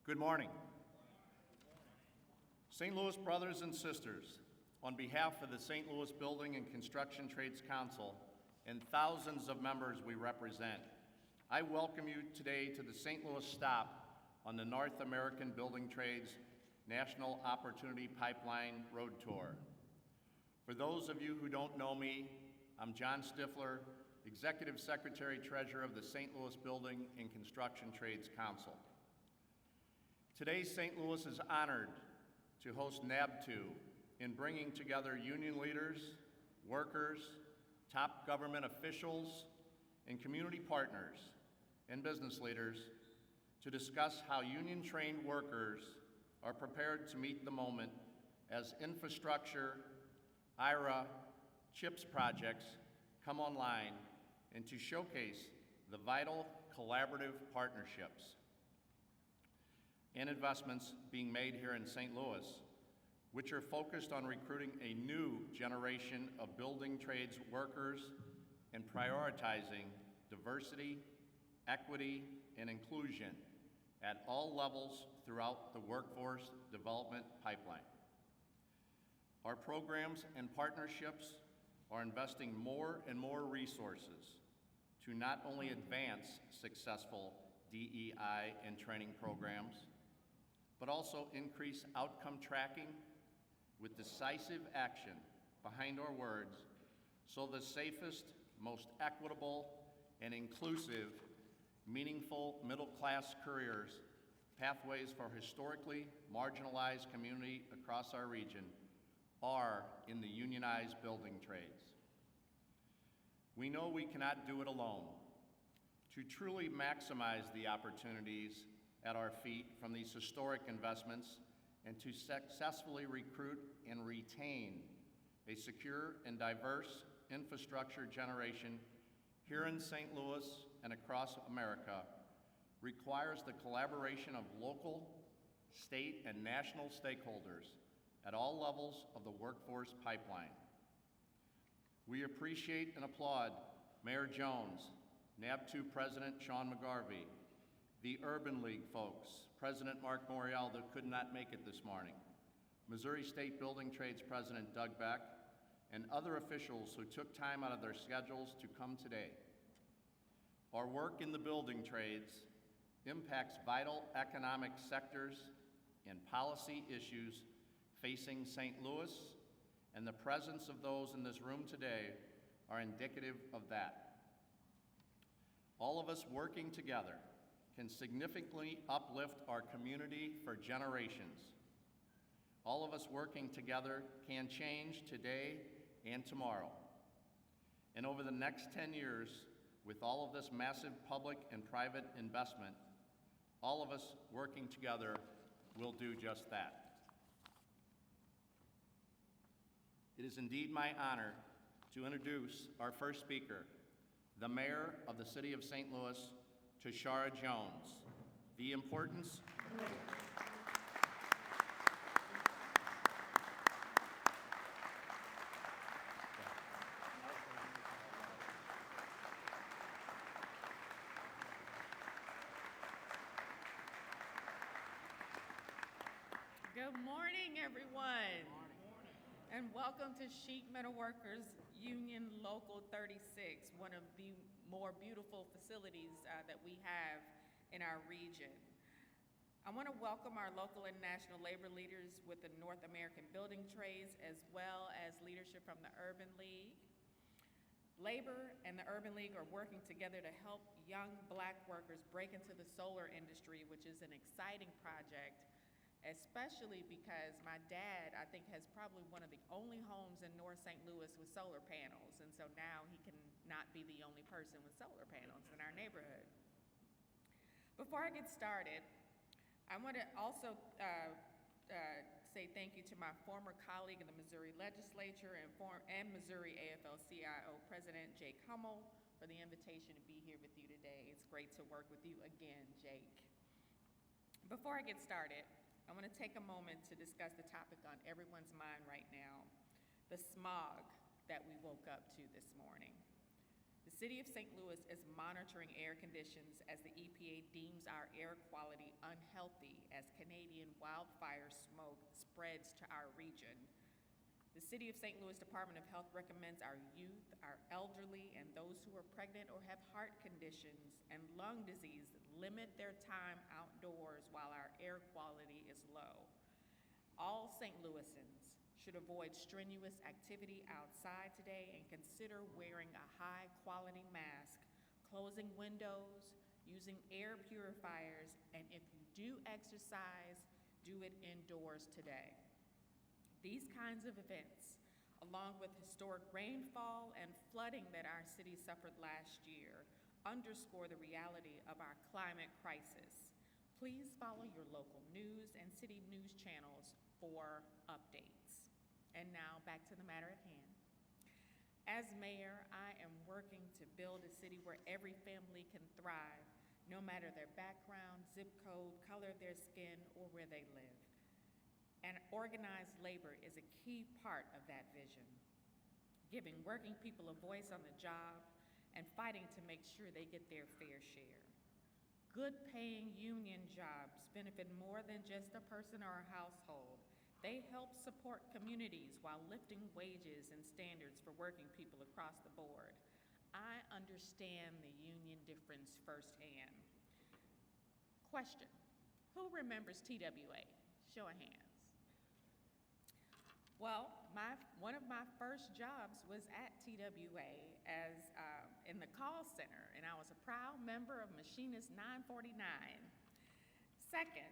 Good morning. St. Louis brothers and sisters, on behalf of the St. Louis Building and Construction Trades Council and thousands of members we represent, I welcome you today to the St. Louis stop on the North American Building Trades National Opportunity Pipeline Road Tour. For those of you who don't know me, I'm John Stifler, Executive Secretary Treasurer of the St. Louis Building and Construction Trades Council. Today, St. Louis is honored to host NABTU in bringing together union leaders, workers, top government officials, and community partners and business leaders to discuss how union-trained workers are prepared to meet the moment as infrastructure, IRA, CHIPS projects come online, and to showcase the vital collaborative partnerships and investments being made here in St. Louis, which are focused on recruiting a new generation of building trades workers and prioritizing diversity, equity, and inclusion at all levels throughout the workforce development pipeline. Our programs and partnerships are investing more and more resources to not only advance successful DEI and training programs, but also increase outcome tracking with decisive action behind our words so the safest, most equitable, and inclusive, meaningful middle-class careers, pathways for historically marginalized community across our region are in the unionized building trades. We know we cannot do it alone. To truly maximize the opportunities at our feet from these historic investments and to successfully recruit and retain a secure and diverse infrastructure generation here in St. Louis and across America requires the collaboration of local, state, and national stakeholders at all levels of the workforce pipeline. We appreciate and applaud Mayor Jones, NABTU President Sean McGarvey, the Urban League folks, President Mark Morial that could not make it this morning, Missouri State Building Trades President Doug Beck, and other officials who took time out of their schedules to come today. Our work in the building trades impacts vital economic sectors and policy issues facing St. Louis, and the presence of those in this room today are indicative of that. All of us working together can significantly uplift our community for generations. All of us working together can change today and tomorrow. And over the next 10 years, with all of this massive public and private investment, all of us working together will do just that. It is indeed my honor to introduce our first speaker, the Mayor of the City of St. Louis, Tashara Jones. The importance Good morning, everyone. And welcome to Sheet Metal Workers Union Local 36, one of the more beautiful facilities that we have in our region. I want to welcome our local and national labor leaders with the North American Building Trades, as well as leadership from the Urban League. Labor and the Urban League are working together to help young Black workers break into the solar industry, which is an exciting project, especially because my dad, I think, has probably one of the only homes in North St. Louis with solar panels, and so now he can not be the only person with solar panels in our neighborhood. Before I get started, I want to also say thank you to my former colleague in the Missouri Legislature and Missouri AFL-CIO President Jake Hummel for the invitation to be here with you today. It's great to work with you again, Jake. Before I get started, I want to take a moment to discuss the topic on everyone's mind right now, the smog that we woke up to this morning. The The City of St. Louis is monitoring air conditions as the EPA deems our air quality unhealthy as Canadian wildfire smoke spreads to our region. The City of St. Louis Department of Health recommends our youth, our elderly, and those who are pregnant or have heart conditions and lung disease limit their time outdoors while our air quality is low. All St. Louisans should avoid strenuous activity outside today and consider wearing a high-quality mask, closing windows, using air purifiers, and if you do exercise, do it indoors today. These kinds of events, along with historic rainfall and flooding that our city suffered last year, underscore the reality of our climate crisis. Please follow your local news and city news channels for updates. And now back to the matter at hand. As mayor, I am working to build a city where every family can thrive, no matter their background, zip code, color of their skin, or where they live. And organized labor is a key part of that vision, giving working people a voice on the job and fighting to make sure they get their fair share. Good paying union jobs benefit more than just a person or a household. They help support communities while lifting wages and standards for working people across the board. I understand the union difference firsthand. Question, who remembers TWA? Show of hands. Well, one of my first jobs was at TWA as in the call center, and I was a proud member of Machinist 949. Second,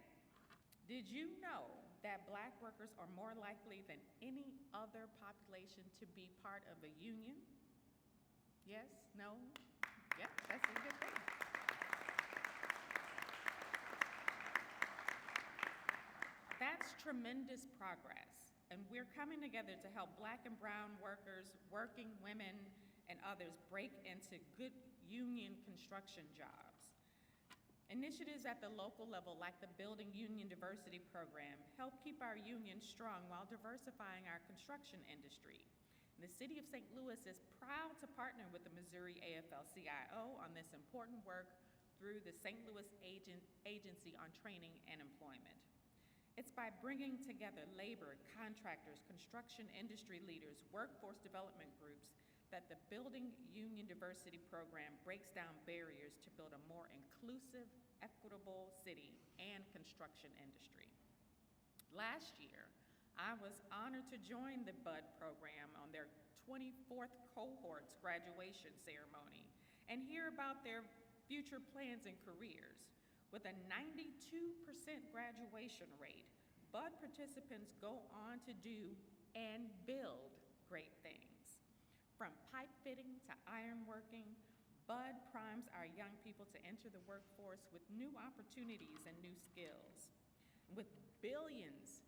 did you know that Black workers are more likely than any other population to be part of a union? Yes? No? Yeah, that's a good thing. That's tremendous progress. And we're coming together to help Black and brown workers, working women, and others break into good union construction jobs. Initiatives at the local level, like the Building Union Diversity Program, help keep our union strong while diversifying our construction industry. The City of St. Louis is proud to partner with the Missouri AFL-CIO on this important work through the St. Louis Agency on Training and Employment. It's by bringing together labor, contractors, construction industry leaders, workforce development groups that the Building Union Diversity Program breaks down barriers to build a more inclusive, equitable city and construction industry. Last year, I was honored to join the BUD program on their 24th cohort's graduation ceremony and hear about their future plans and careers. With a 92% graduation rate, BUD participants go on to do and build great things. From pipe fitting to ironworking, BUD primes our young people to enter the workforce with new opportunities and new skills. With billions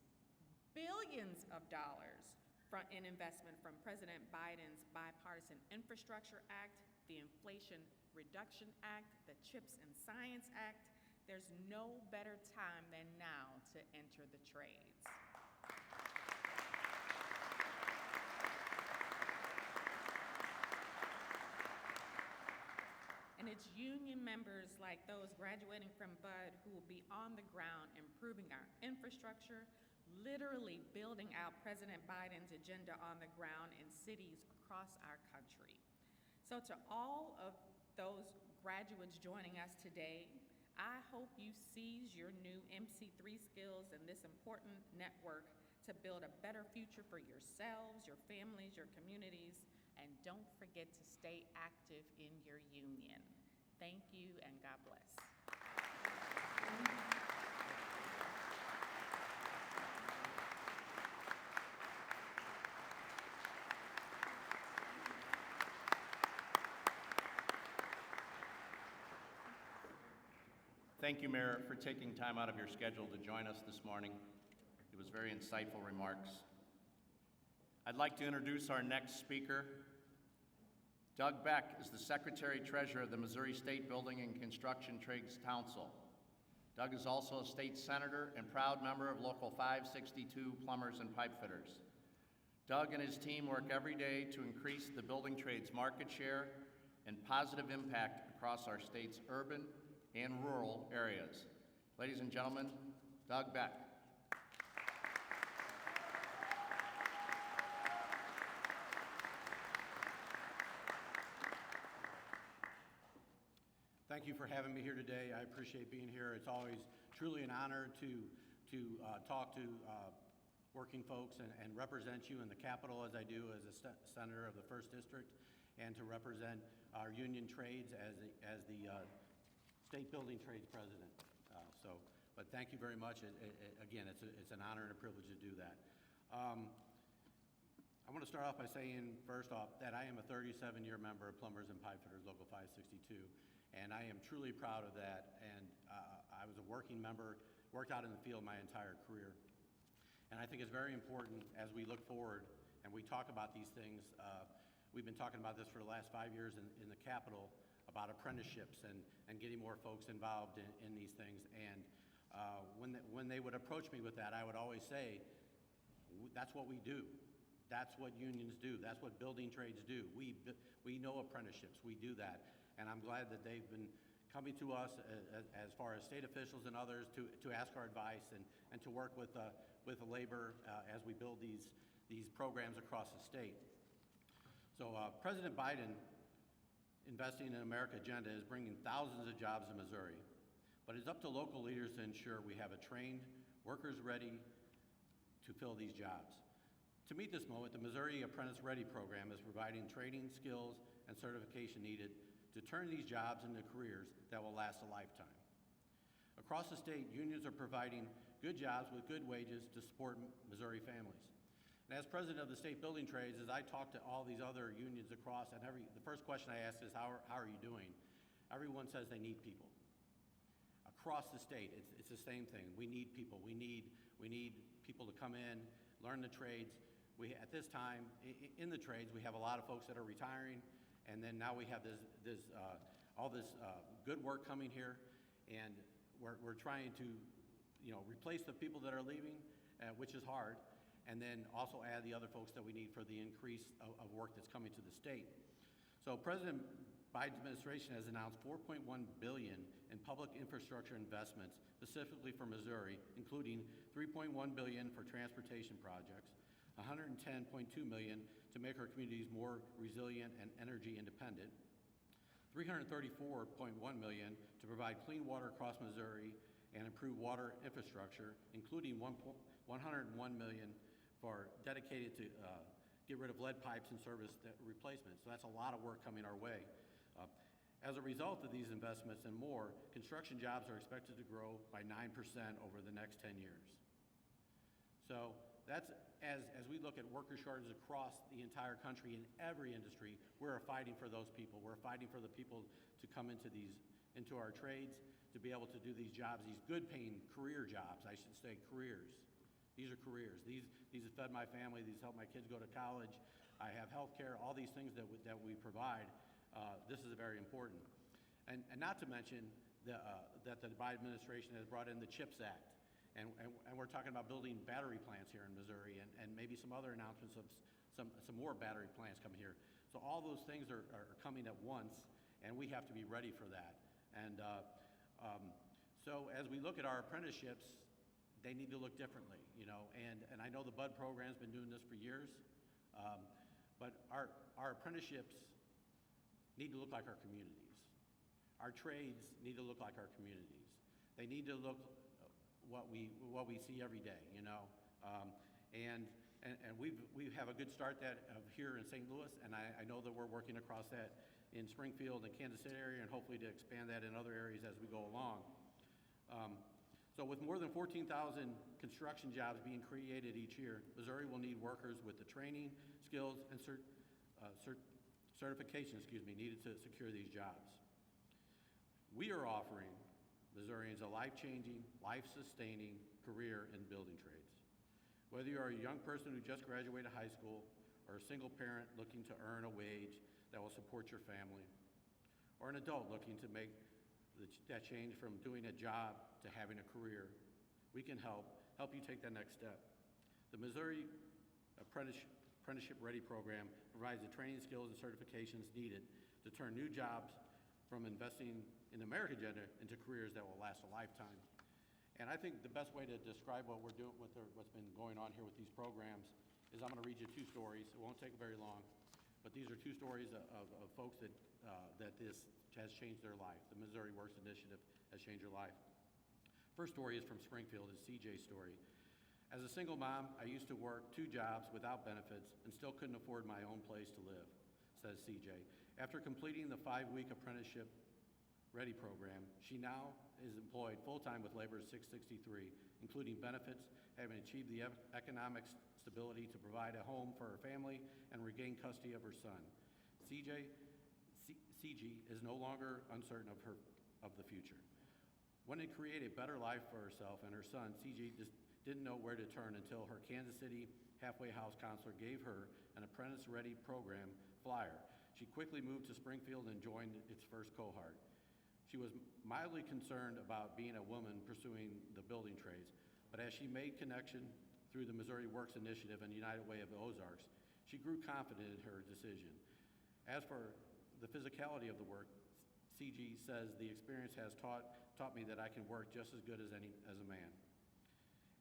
of dollars in investment from President Biden's Bipartisan Infrastructure Act, the Inflation Reduction Act, the CHIPS and Science Act, there's no better time than now to enter the trades. And it's union members like those graduating from BUD who will be on the ground improving our infrastructure, literally building out President Biden's agenda on the ground in cities across our country. So to all of those graduates joining us today, I hope you seize your new MC3 skills in this important network to build a better future for yourselves, your families, your communities, and don't forget to stay active in your union. Thank you, and God bless. Thank you, Mayor, for taking time out of your schedule to join us this morning. It was very insightful remarks. I'd like to introduce our next speaker. Doug Beck is the Secretary-Treasurer of the Missouri State Building and Construction Trades Council. Doug is also a state senator and proud member of Local 562 Plumbers and Pipe Fitters. Doug and his team work every day to increase the building trades market share, and positive impact across our state's urban and rural areas. Ladies and gentlemen, Doug Beck. Thank you for having me here today. I appreciate being here. It's always truly an honor to talk to working folks and represent you in the Capitol as I do as a senator of the 1st District, and to represent our union trades as the state building trades president. But thank you very much. Again, it's an honor and a privilege to do that. I want to start off by saying, first off, that I am a 37-year member of Plumbers and Pipefitters Local 562, and I am truly proud of that. And I was a working member, worked out in the field my entire career. And I think it's very important as we look forward and we talk about these things. We've been talking about this for the last 5 years in the Capitol about apprenticeships and getting more folks involved in these things. And when they would approach me with that, I would always say, that's what we do. That's what unions do. That's what building trades do. We know apprenticeships. We do that. And I'm glad that they've been coming to us as far as state officials and others to ask our advice and to work with the labor as we build these programs across the state. So President Biden investing in America agenda is bringing thousands of jobs in Missouri, but it's up to local leaders to ensure we have a trained workers ready to fill these jobs. To meet this moment, the Missouri Apprentice Ready program is providing training, skills, and certification needed to turn these jobs into careers that will last a lifetime. Across the state, unions are providing good jobs with good wages to support Missouri families. And as president of the state building trades, as I talk to all these other unions across, and the first question I ask is, how are you doing? Everyone says they need people. Across the state, it's the same thing. We need people. We need people to come in, learn the trades. At this time, in the trades, we have a lot of folks that are retiring, and then now we have all this good work coming here, and we're trying to replace the people that are leaving, which is hard, and then also add the other folks that we need for the increase of work that's coming to the state. So President Biden's administration has announced $4.1 billion in public infrastructure investments specifically for Missouri, including $3.1 billion for transportation projects, $110.2 million to make our communities more resilient and energy independent, $334.1 million to provide clean water across Missouri and improve water infrastructure, including $101 million for dedicated to get rid of lead pipes and service replacement. So that's a lot of work coming our way. As a result of these investments and more, construction jobs are expected to grow by 9% over the next 10 years. So that's, as we look at worker shortages across the entire country in every industry, we're fighting for those people. We're fighting for the people to come into our trades, to be able to do these jobs, these good paying career jobs, I should say careers. These are careers. These have fed my family. These help my kids go to college. I have health care, all these things that we provide. This is very important. And not to mention that the Biden administration has brought in the CHIPS Act. And we're talking about building battery plants here in Missouri and maybe some other announcements of some more battery plants coming here. So all those things are coming at once, and we have to be ready for that. And so as we look at our apprenticeships, they need to look differently, and I know the BUD program's been doing this for years, but our apprenticeships need to look like our communities. Our trades need to look like our communities. They need to look what we see every day, and we have a good start here in St. Louis, and I know that we're working across that in Springfield and Kansas City area, and hopefully to expand that in other areas as we go along. So with more than 14,000 construction jobs being created each year, Missouri will need workers with the training, skills, and certification needed to secure these jobs. We are offering Missourians a life-changing, life-sustaining career in building trades. Whether you are a young person who just graduated high school or a single parent looking to earn a wage that will support your family, or an adult looking to make that change from doing a job to having a career, we can help you take that next step. The Missouri Apprenticeship Ready program provides the training, skills, and certifications needed to to turn new jobs from investing in the American agenda into careers that will last a lifetime. And I think the best way to describe what we're doing, what's been going on here with these programs is I'm going to read you 2 stories. It won't take very long, but these are 2 stories of folks that this has changed their life. The Missouri Works Initiative has changed their life. First story is from Springfield. It's CJ's story. As a single mom, I used to work 2 jobs without benefits and still couldn't afford my own place to live, says CJ. After completing the 5-week apprenticeship ready program, she now is employed full-time with Labor 663, including benefits, having achieved the economic stability to provide a home for her family and regain custody of her son. CG is no longer uncertain of the future. Wanting to create a better life for herself and her son, CG just didn't know where to turn until her Kansas City halfway house counselor gave her an apprentice-ready program flyer. She quickly moved to Springfield and joined its first cohort. She was mildly concerned about being a woman pursuing the building trades, but as she made connection through the Missouri Works Initiative and United Way of the Ozarks, she grew confident in her decision. As for the physicality of the work, CG says the experience has taught me that I can work just as good as a man.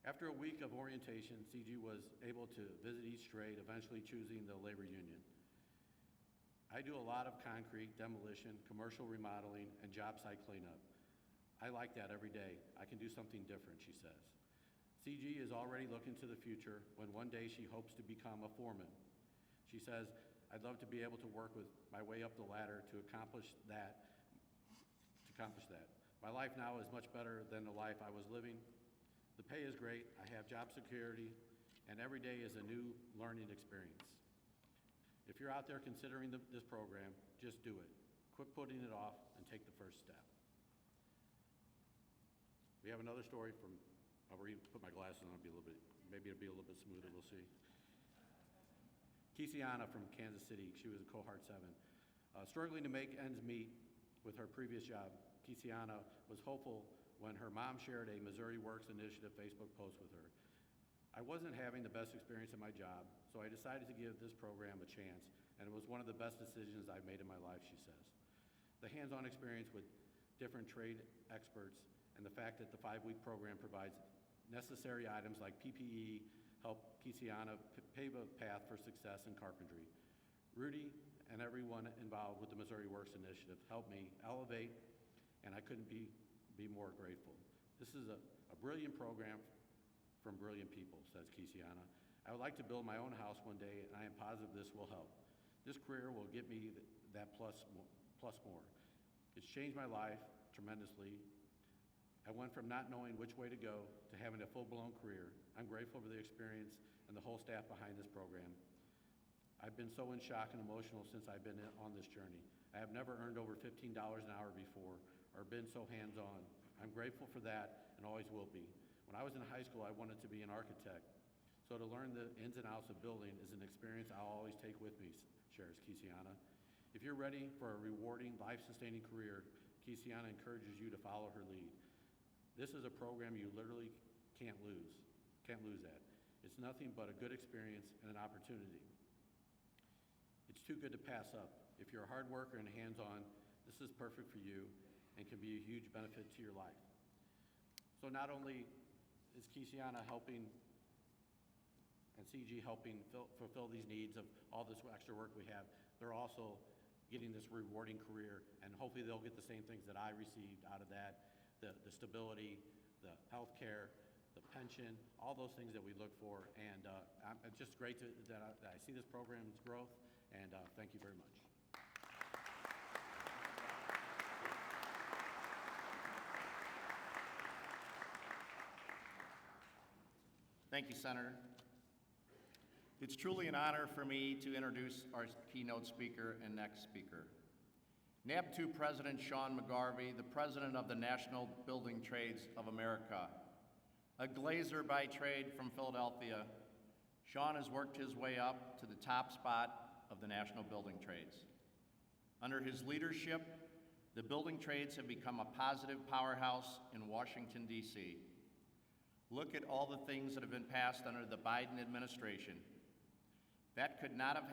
After a week of orientation, CG was able to visit each trade, eventually choosing the labor union. I do a lot of concrete, demolition, commercial remodeling, and job site cleanup. I like that every day. I can do something different, she says. CG is already looking to the future when one day she hopes to become a foreman. She says, I'd love to be able to work with my way up the ladder to accomplish that. My life now is much better than the life I was living. The pay is great, I have job security, and every day is a new learning experience. If you're out there considering this program, just do it. Quit putting it off and take the first step. We have another story from, I'll put my glasses on, maybe it'll be a little bit smoother, we'll see. Kisiana from Kansas City, she was a cohort 7. Struggling to make ends meet with her previous job, Kisiana was hopeful when her mom shared a Missouri Works Initiative Facebook post with her. I wasn't having the best experience in my job, so I decided to give this program a chance, and it was one of the best decisions I've made in my life, she says. The hands-on experience with different trade experts and the fact that the 5-week program provides necessary items like PPE help Kisiana pave a path for success in carpentry. Rudy and everyone involved with the Missouri Works Initiative helped me elevate, and I couldn't be more grateful. This is a brilliant program from brilliant people, says Kisiana. I would like to build my own house one day, and I am positive this will help. This career will get me that plus more. It's changed my life tremendously. I went from not knowing which way to go to having a full-blown career. I'm grateful for the experience and the whole staff behind this program. I've been so in shock and emotional since I've been on this journey. I have never earned over $15 an hour before or been so hands-on. I'm grateful for that and always will be. When I was in high school, I wanted to be an architect. So to learn the ins and outs of building is an experience I'll always take with me, shares Kisiana. If you're ready for a rewarding, life-sustaining career, Kisiana encourages you to follow her lead. This is a program you literally can't lose at. It's nothing but a good experience and an opportunity. It's too good to pass up. If you're a hard worker and hands-on, this is perfect for you and can be a huge benefit to your life. So not only is Kisiana helping and CG helping fulfill these needs of all this extra work we have, they're also getting this rewarding career, and hopefully they'll get the same things that I received out of that, the stability, the health care, the pension, all those things that we look for. And it's just great that I see this program's growth, and thank you very much. Thank you, Senator. It's truly an honor for me to introduce our keynote speaker and next speaker. NABTU President Sean McGarvey, the President of the National Building Trades of America. A glazer by trade from Philadelphia, Sean has worked his way up to the top spot of the National Building Trades. Under his leadership, the building trades have become a positive powerhouse in Washington, D.C. Look at all the things that have been passed under the Biden administration. That could not have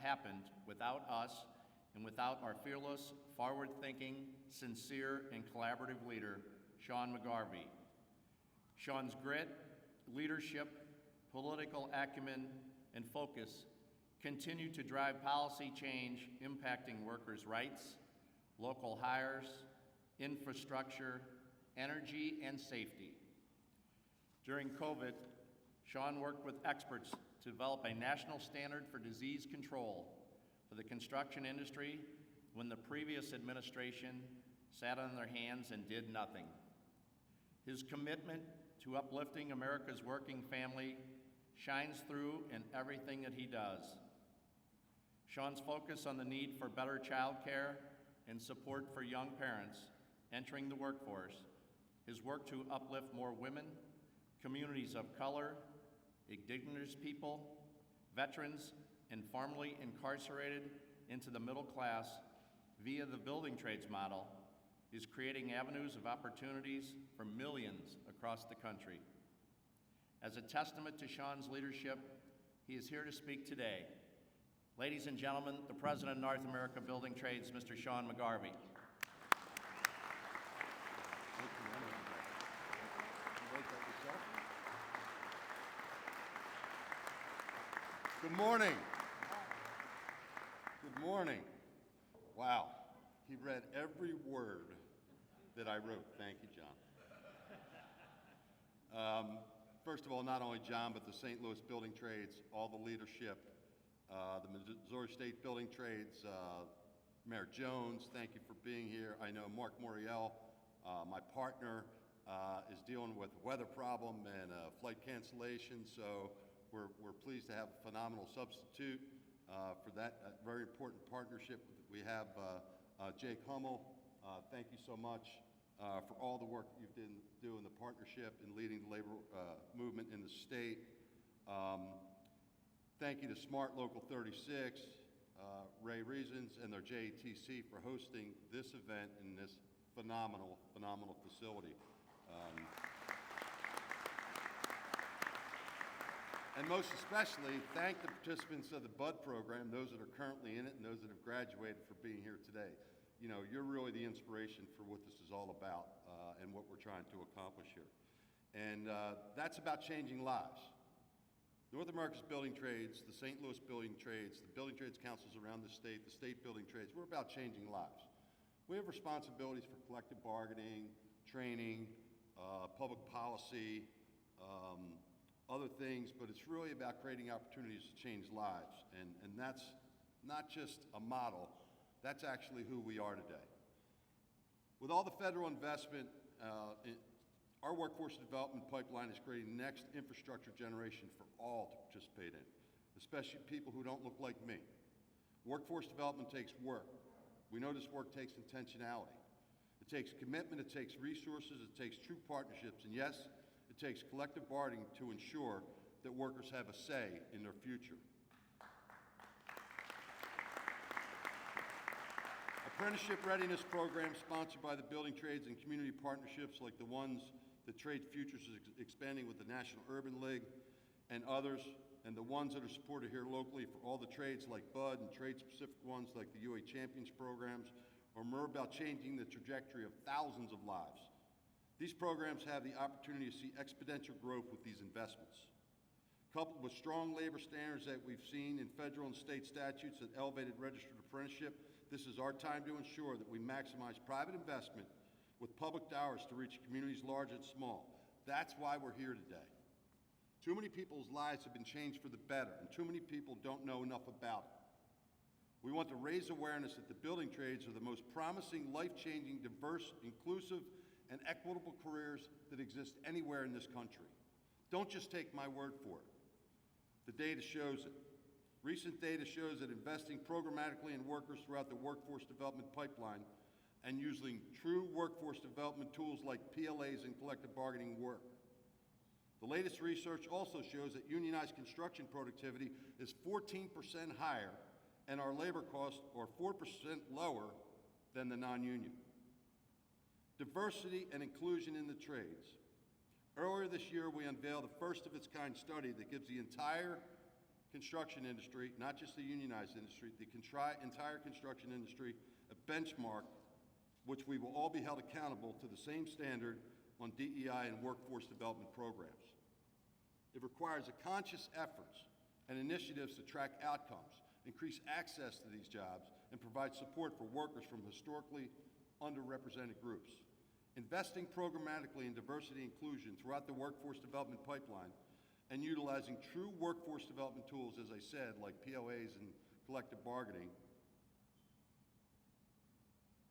happened without us and without our fearless, forward-thinking, sincere, and collaborative leader, Sean McGarvey. Sean's grit, leadership, political acumen, and focus continue to drive policy change impacting workers' rights, local hires, infrastructure, energy, and safety. During COVID, Sean worked with experts to develop a national standard for disease control for the construction industry when the previous administration sat on their hands and did nothing. His commitment to uplifting America's working family shines through in everything that he does. Sean's focus on the need for better child care and support for young parents entering the workforce, his work to uplift more women, communities of color, indigenous people, veterans, and formerly incarcerated into the middle class via the building trades model is creating avenues of opportunities for millions across the country. As a testament to Sean's leadership, he is here to speak today. Ladies and gentlemen, the President of North America Building Trades, Mr. Sean McGarvey. Good morning. Good morning. Wow, he read every word that I wrote. Thank you, John. First of all, not only John, but the St. Louis Building Trades, all the leadership, the Missouri State Building Trades, Mayor Jones, thank you for being here. I know Mark Moriel, my partner, is dealing with a weather problem and flight cancellation, so we're pleased to have a phenomenal substitute for that very important partnership. We have Jake Hummel. Thank you so much for all the work you've do in the partnership and leading the labor movement in the state. Thank you to Smart Local 36, Ray Reasons, and their JATC for hosting this event in this phenomenal facility. And most especially, thank the participants of the BUD program, those that are currently in it and those that have graduated, for being here today. You know, you're really the inspiration for what this is all about and what we're trying to accomplish here. And that's about changing lives. North America's Building Trades, the St. Louis Building Trades, the building trades councils around the state building trades, we're about changing lives. We have responsibilities for collective bargaining, training, public policy, other things, but it's really about creating opportunities to change lives. And that's not just a model, that's actually who we are today. With all the federal investment, our workforce development pipeline is creating the next infrastructure generation for all to participate in, especially people who don't look like me. Workforce development takes work. We know this work takes intentionality. It takes commitment, it takes resources, it takes true partnerships, and yes, it takes collective bargaining to ensure that workers have a say in their future. Apprenticeship readiness programs sponsored by the building trades and community partnerships like the ones that Trade Futures is expanding with the National Urban League and others, and the ones that are supported here locally for all the trades like BUD and trade-specific ones like the UA Champions programs, are more about changing the trajectory of thousands of lives. These programs have the opportunity to see exponential growth with these investments. Coupled with strong labor standards that we've seen in federal and state statutes that elevated registered apprenticeship, this is our time to ensure that we maximize private investment with public dollars to reach communities large and small. That's why we're here today. Too many people's lives have been changed for the better, and too many people don't know enough about it. We want to raise awareness that the building trades are the most promising, life-changing, diverse, inclusive, and equitable careers that exist anywhere in this country. Don't just take my word for it. The data shows it. Recent data shows that investing programmatically in workers throughout the workforce development pipeline and using true workforce development tools like PLAs and collective bargaining work. The latest research also shows that unionized construction productivity is 14% higher and our labor costs are 4% lower than the non-union. Diversity and inclusion in the trades. Earlier this year, we unveiled the first of its kind study that gives the entire construction industry, not just the unionized industry, the entire construction industry, a benchmark which we will all be held accountable to the same standard on DEI and workforce development programs. It requires a conscious efforts and initiatives to track outcomes, increase access to these jobs, and provide support for workers from historically underrepresented groups. Investing programmatically in diversity and inclusion throughout the workforce development pipeline and utilizing true workforce development tools, as I said, like POAs and collective bargaining.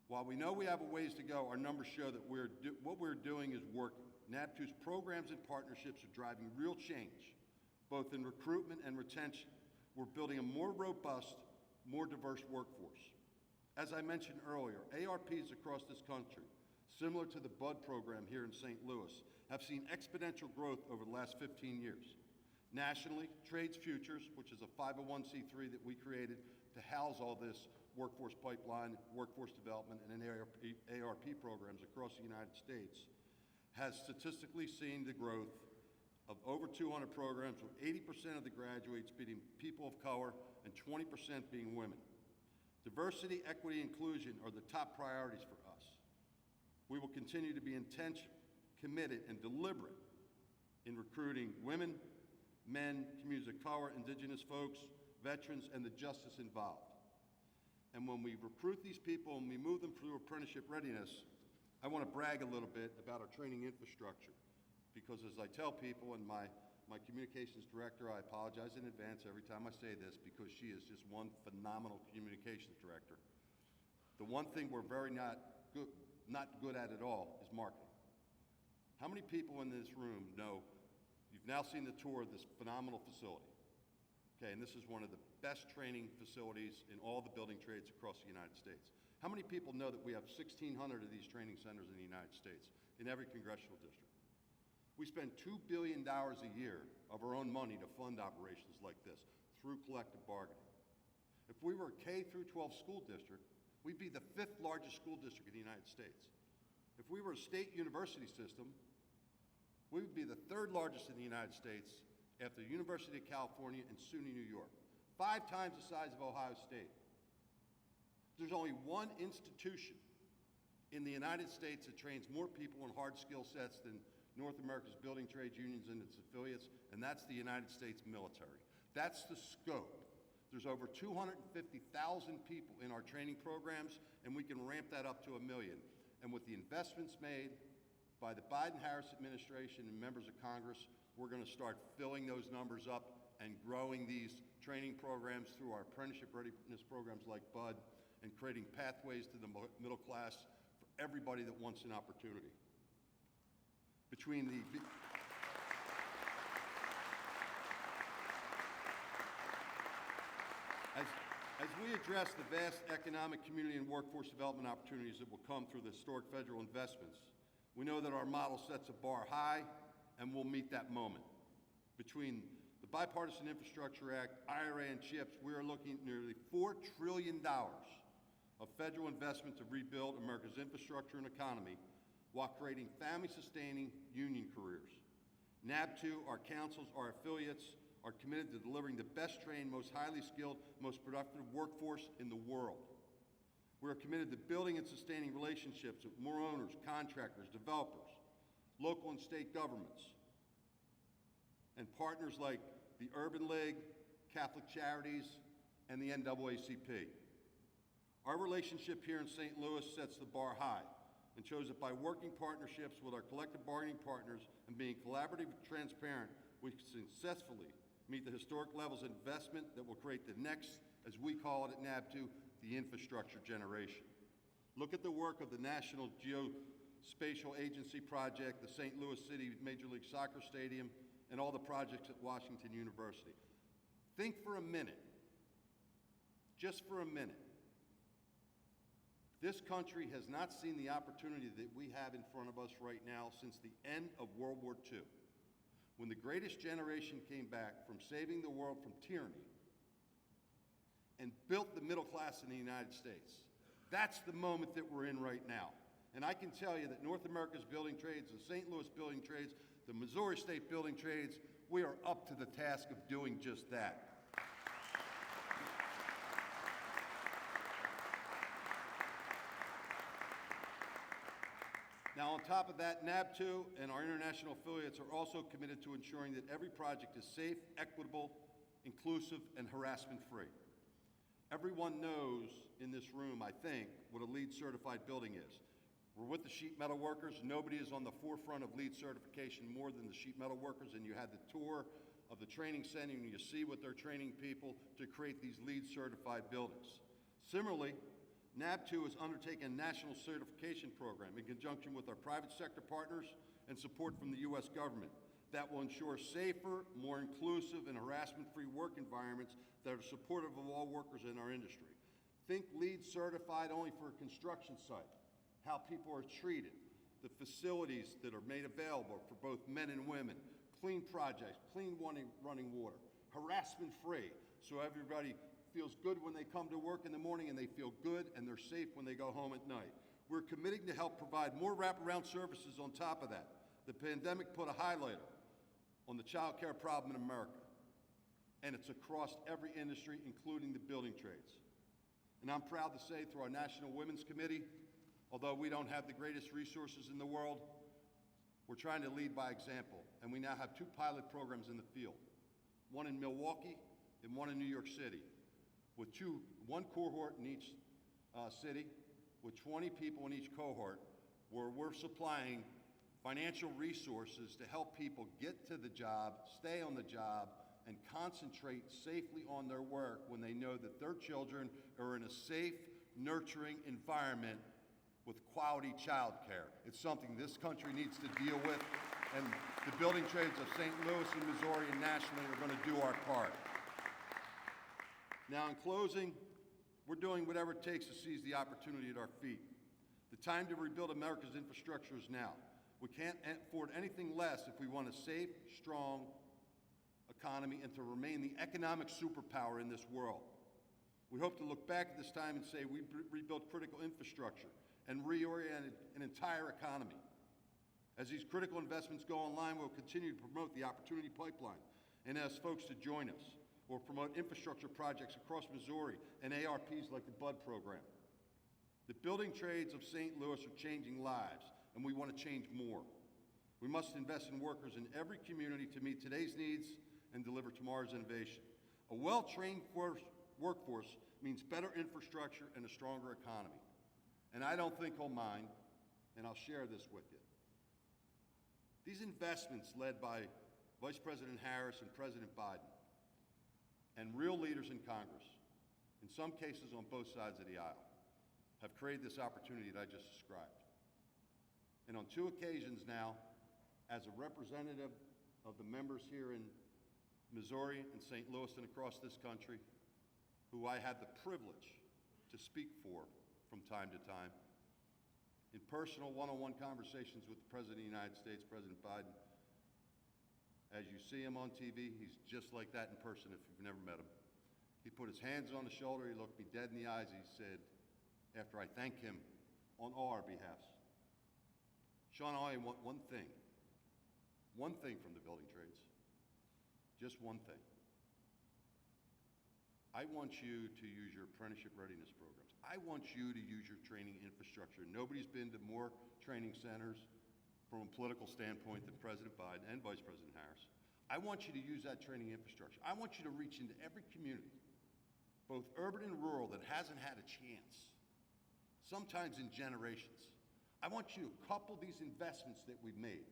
While we know we have a ways to go, our numbers show that what we're doing is working. NABTU's programs and partnerships are driving real change, both in recruitment and retention. We're building a more robust, more diverse workforce. As I mentioned earlier, ARPs across this country, similar to the BUD program here in St. Louis, have seen exponential growth over the last 15 years. Nationally, Trades Futures, which is a 501c3 that we created to house all this workforce pipeline, workforce development, and ARP programs across the United States, has statistically seen the growth of over 200 programs, with 80% of the graduates being people of color and 20% being women. Diversity, equity, inclusion are the top priorities for us. We will continue to be intentional, committed, and deliberate in recruiting women, men, communities of color, indigenous folks, veterans, and the justice involved. And when we recruit these people and we move them through apprenticeship readiness, I want to brag a little bit about our training infrastructure. Because as I tell people, and my communications director, I apologize in advance every time I say this, because she is just one phenomenal communications director. The one thing we're not good at all is marketing. How many people in this room know, you've now seen the tour of this phenomenal facility? Okay, and this is one of the best training facilities in all the building trades across the United States. How many people know that we have 1,600 of these training centers in the United States, in every congressional district? We spend $2 billion a year of our own money to fund operations like this through collective bargaining. If we were a K through 12 school district, we'd be the 5th largest school district in the United States. If we were a state university system, we would be the 3rd largest in the United States after the University of California and SUNY New York, 5 times the size of Ohio State. There's only one institution in the United States that trains more people in hard skill sets than North America's building trades unions and its affiliates, and that's the United States military. That's the scope. There's over 250,000 people in our training programs, and we can ramp that up to 1 million. And with the investments made by the Biden-Harris administration and members of Congress, we're going to start filling those numbers up and growing these training programs through our apprenticeship readiness programs like BUD, and creating pathways to the middle class for everybody that wants an opportunity. As we address the vast economic, community, and workforce development opportunities that will come through the historic federal investments, we know that our model sets a bar high, and we'll meet that moment. Between the Bipartisan Infrastructure Act, IRA, and CHIPS, we are looking at nearly $4 trillion of federal investment to rebuild America's infrastructure and economy while creating family-sustaining union careers. NABTU, our councils, our affiliates, are committed to delivering the best trained, most highly skilled, most productive workforce in the world. We are committed to building and sustaining relationships with more owners, contractors, developers, local and state governments, and partners like the Urban League, Catholic Charities, and the NAACP. Our relationship here in St. Louis sets the bar high and shows that by working partnerships with our collective bargaining partners and being collaborative and transparent, we successfully meet the historic levels of investment that will create the next, as we call it at NABTU, the infrastructure generation. Look at the work of the National Geospatial Agency project, the St. Louis City Major League Soccer Stadium, and all the projects at Washington University. Think for a minute, just for a minute. This country has not seen the opportunity that we have in front of us right now since the end of World War II, when the greatest generation came back from saving the world from tyranny and built the middle class in the United States. That's the moment that we're in right now. And I can tell you that North America's building trades, the St. Louis building trades, the Missouri State building trades, we are up to the task of doing just that. Now, on top of that, NABTU and our international affiliates are also committed to ensuring that every project is safe, equitable, inclusive, and harassment-free. Everyone knows in this room, I think, what a LEED certified building is. We're with the sheet metal workers. Nobody is on the forefront of LEED certification more than the sheet metal workers, and you had the tour of the training center and you see what they're training people to create these LEED certified buildings. Similarly, NABTU has undertaken a national certification program in conjunction with our private sector partners and support from the U.S. government that will ensure safer, more inclusive, and harassment-free work environments that are supportive of all workers in our industry. Think LEED certified only for a construction site, how people are treated, the facilities that are made available for both men and women, clean projects, clean running water, harassment-free, so everybody feels good when they come to work in the morning and they feel good and they're safe when they go home at night. We're committing to help provide more wraparound services on top of that. The pandemic put a highlighter on the child care problem in America, and it's across every industry, including the building trades. And I'm proud to say through our National Women's Committee, although we don't have the greatest resources in the world, we're trying to lead by example, and we now have 2 pilot programs in the field, one in Milwaukee and one in New York City, with one cohort in each city, with 20 people in each cohort, where we're supplying financial resources to help people get to the job, stay on the job, and concentrate safely on their work when they know that their children are in a safe, nurturing environment with quality child care. It's something this country needs to deal with, and the building trades of St. Louis and Missouri and nationally are going to do our part. Now, in closing, we're doing whatever it takes to seize the opportunity at our feet. The time to rebuild America's infrastructure is now. We can't afford anything less if we want a safe, strong economy and to remain the economic superpower in this world. We hope to look back at this time and say we rebuilt critical infrastructure and reoriented an entire economy. As these critical investments go online, we'll continue to promote the opportunity pipeline and ask folks to join us, or promote infrastructure projects across Missouri and ARPs like the BUD program. The building trades of St. Louis are changing lives, and we want to change more. We must invest in workers in every community to meet today's needs and deliver tomorrow's innovation. A well-trained workforce means better infrastructure and a stronger economy. And I don't think he'll mind, and I'll share this with you. These investments led by Vice President Harris and President Biden, and real leaders in Congress, in some cases on both sides of the aisle, have created this opportunity that I just described. And on 2 occasions now, as a representative of the members here in Missouri and St. Louis and across this country, who I had the privilege to speak for from time to time, in personal one-on-one conversations with the President of the United States, President Biden. As you see him on TV, he's just like that in person if you've never met him. He put his hands on the shoulder, he looked me dead in the eyes, he said, after I thanked him on all our behalfs, Sean, I want one thing from the building trades, just one thing. I want you to use your apprenticeship readiness programs. I want you to use your training infrastructure. Nobody's been to more training centers from a political standpoint than President Biden and Vice President Harris. I want you to use that training infrastructure. I want you to reach into every community, both urban and rural, that hasn't had a chance, sometimes in generations. I want you to couple these investments that we've made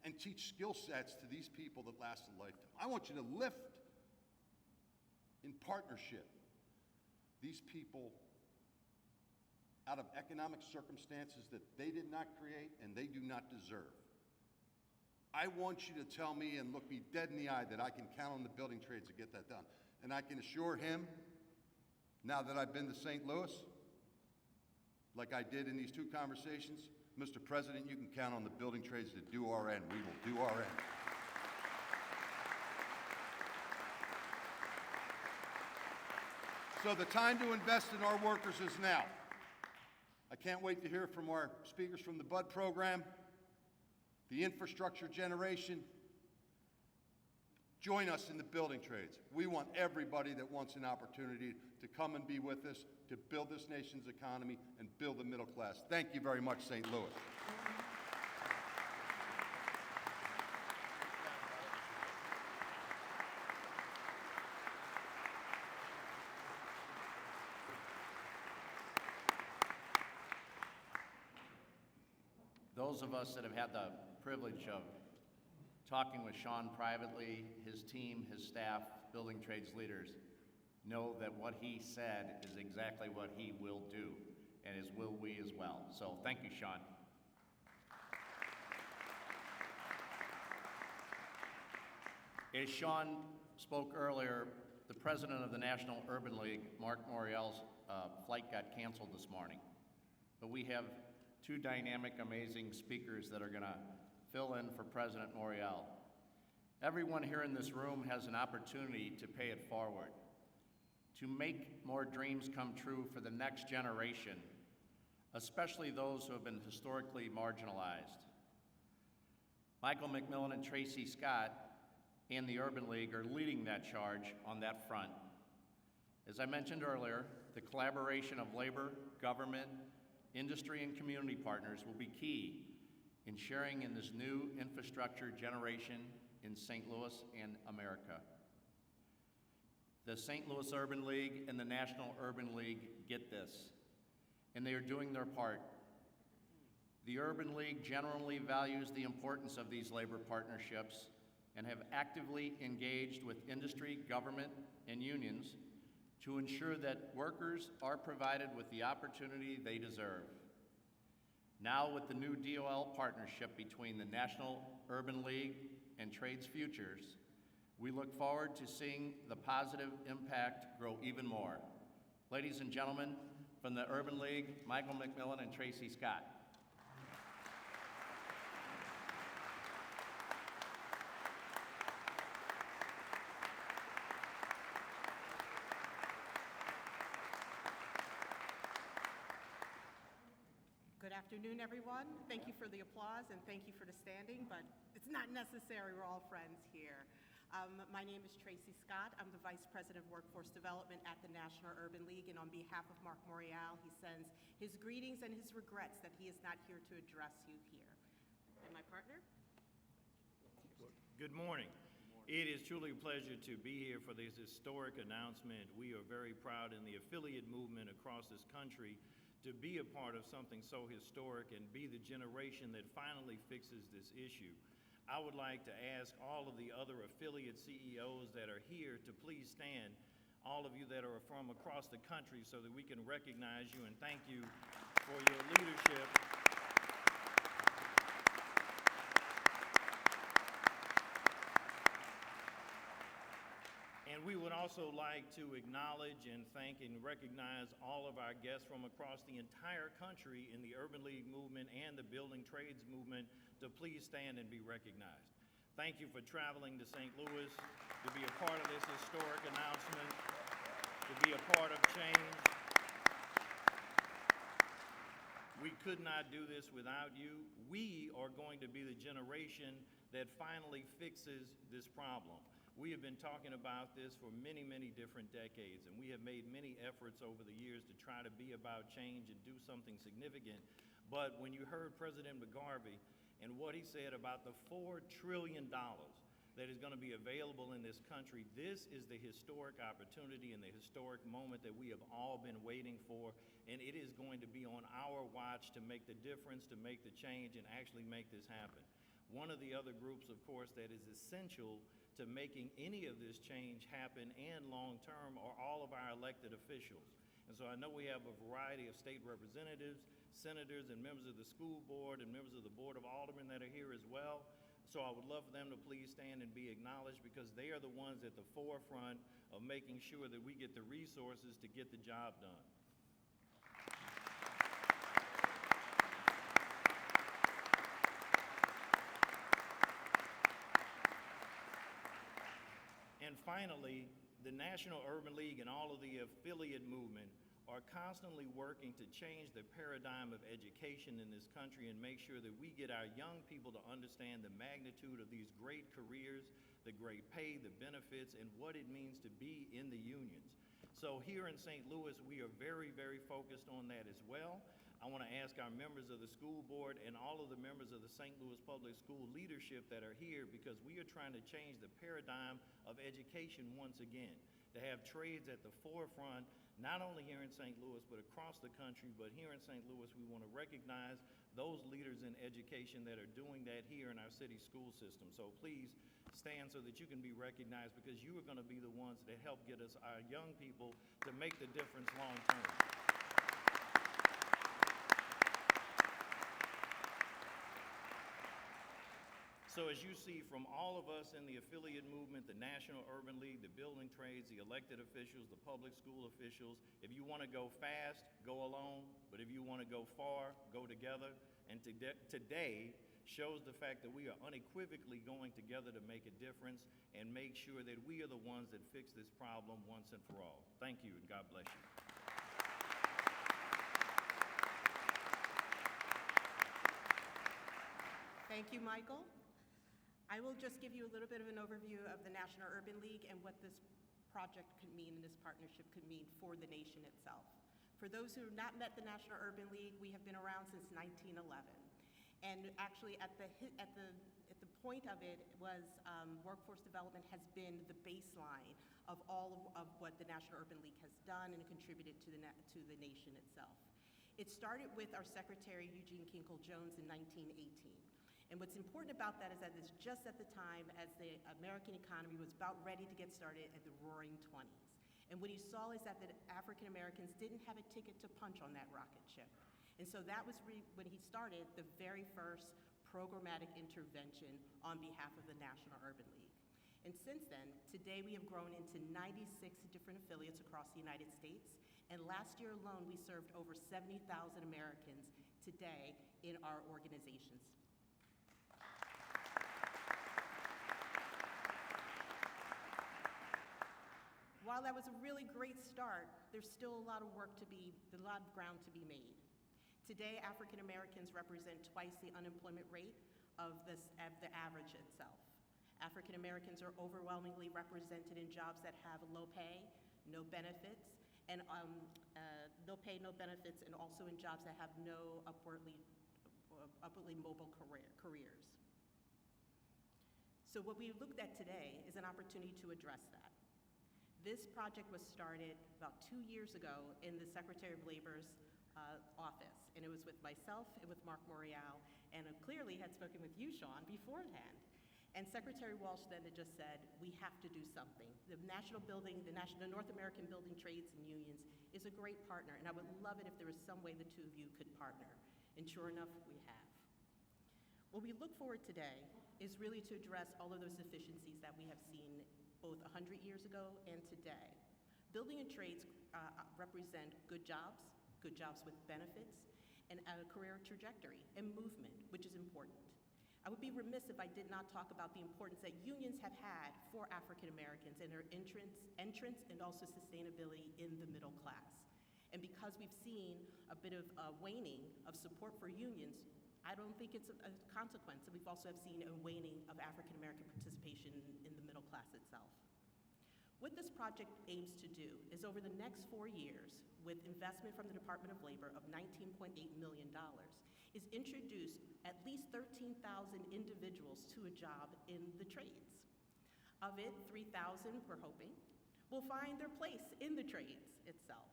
and teach skill sets to these people that last a lifetime. I want you to lift in partnership these people out of economic circumstances that they did not create and they do not deserve. I want you to tell me and look me dead in the eye that I can count on the building trades to get that done. And I can assure him, now that I've been to St. Louis, like I did in these 2 conversations, Mr. President, you can count on the building trades to do our end. We will do our end. So the time to invest in our workers is now. I can't wait to hear from our speakers from the BUD program, the infrastructure generation, Join us in the building trades. We want everybody that wants an opportunity to come and be with us, to build this nation's economy and build the middle class. Thank you very much, St. Louis. Those of us that have had the privilege of talking with Sean privately, his team, his staff, building trades leaders, know that what he said is exactly what he will do, and as will we as well. So thank you, Sean. As Sean spoke earlier, the president of the National Urban League, Mark Morial's flight got canceled this morning. But we have two dynamic, amazing speakers that are going to fill in for President Morial. Everyone here in this room has an opportunity to pay it forward, to make more dreams come true for the next generation, especially those who have been historically marginalized. Michael McMillan and Tracy Scott and the Urban League are leading that charge on that front. As I mentioned earlier, the collaboration of labor, government, industry, and community partners will be key in sharing in this new infrastructure generation in St. Louis and America. The St. Louis Urban League and the National Urban League get this, and they are doing their part. The Urban League generally values the importance of these labor partnerships and have actively engaged with industry, government, and unions to ensure that workers are provided with the opportunity they deserve. Now, with the new DOL partnership between the National Urban League and Trades Futures, we look forward to seeing the positive impact grow even more. Ladies and gentlemen, from the Urban League, Michael McMillan and Tracy Scott. Good afternoon, everyone. Thank you for the applause and thank you for the standing, but it's not necessary. We're all friends here. My name is Tracy Scott. I'm the Vice President of Workforce Development at the National Urban League, and on behalf of Mark Morial, he sends his greetings and his regrets that he is not here to address you here. And my partner? Good morning. It is truly a pleasure to be here for this historic announcement. We are very proud in the affiliate movement across this country to be a part of something so historic and be the generation that finally fixes this issue. I would like to ask all of the other affiliate CEOs that are here to please stand, all of you that are from across the country, so that we can recognize you and thank you for your leadership. And we would also like to acknowledge and thank and recognize all of our guests from across the entire country in the Urban League movement and the Building Trades movement to please stand and be recognized. Thank you for traveling to St. Louis to be a part of this historic announcement, to be a part of change. We could not do this without you. We are going to be the generation that finally fixes this problem. We have been talking about this for many, many different decades, and we have made many efforts over the years to try to be about change and do something significant. But when you heard President McGarvey and what he said about the $4 trillion that is going to be available in this country, this is the historic opportunity and the historic moment that we have all been waiting for, and it is going to be on our watch to make the difference, to make the change, and actually make this happen. One of the other groups, of course, that is essential to making any of this change happen and long-term are all of our elected officials. And so I know we have a variety of state representatives, senators, and members of the school board and members of the Board of Aldermen that are here as well. So I would love for them to please stand and be acknowledged because they are the ones at the forefront of making sure that we get the resources to get the job done. And finally, the National Urban League and all of the affiliate movement are constantly working to change the paradigm of education in this country and make sure that we get our young people to understand the magnitude of these great careers the great pay, the benefits, and what it means to be in the unions. So here in St. Louis, we are very, very focused on that as well. I want to ask our members of the school board and all of the members of the St. Louis Public School leadership that are here, because we are trying to change the paradigm of education once again, to have trades at the forefront, not only here in St. Louis, but across the country. But here in St. Louis, we want to recognize those leaders in education that are doing that here in our city school system. So please stand so that you can be recognized, because you are going to be the ones that help get us, our young people, to make the difference long term. So as you see from all of us in the affiliate movement, the National Urban League, the building trades, the elected officials, the public school officials, if you want to go fast, go alone. But if you want to go far, go together. And today shows the fact that we are unequivocally going together to make a difference and make sure that we are the ones that fix this problem once and for all. Thank you, and God bless you. Thank you, Michael. I will just give you a little bit of an overview of the National Urban League and what this project could mean and this partnership could mean for the nation itself. For those who have not met the National Urban League, we have been around since 1911. And actually at the point of it was workforce development has been the baseline of all of what the National Urban League has done and contributed to the nation itself. It started with our Secretary Eugene Kinkle Jones in 1918. And what's important about that is that it's just at the time as the American economy was about ready to get started at the roaring 20s. And what he saw is that the African Americans didn't have a ticket to punch on that rocket ship. And so that was when he started the very first programmatic intervention on behalf of the National Urban League. And since then, today we have grown into 96 different affiliates across the United States. And last year alone, we served over 70,000 Americans today in our organizations. While that was a really great start, there's still a lot of ground to be made. Today, African Americans represent twice the unemployment rate of the average itself. African Americans are overwhelmingly represented in jobs that have low pay, no benefits, and no pay, no benefits, and also in jobs that have no upwardly mobile careers. So what we looked at today is an opportunity to address that. This project was started about 2 years ago in the Secretary of Labor's office, and it was with myself and with Mark Morial, and clearly had spoken with you, Sean, beforehand. And Secretary Walsh then had just said, we have to do something. The North American Building Trades and Unions is a great partner, and I would love it if there was some way the two of you could partner. And sure enough, we have. What we look forward today is really to address all of those deficiencies that we have seen both 100 years ago and today. Building and trades represent good jobs with benefits, and a career trajectory and movement, which is important. I would be remiss if I did not talk about the importance that unions have had for African Americans and their entrance and also sustainability in the middle class. And because we've seen a bit of waning of support for unions, I don't think it's a consequence. And we've also seen a waning of African American participation in the middle class itself. What this project aims to do is over the next 4 years, with investment from the Department of Labor of $19.8 million, is introduce at least 13,000 individuals to a job in the trades. Of it, 3,000, we're hoping, will find their place in the trades itself.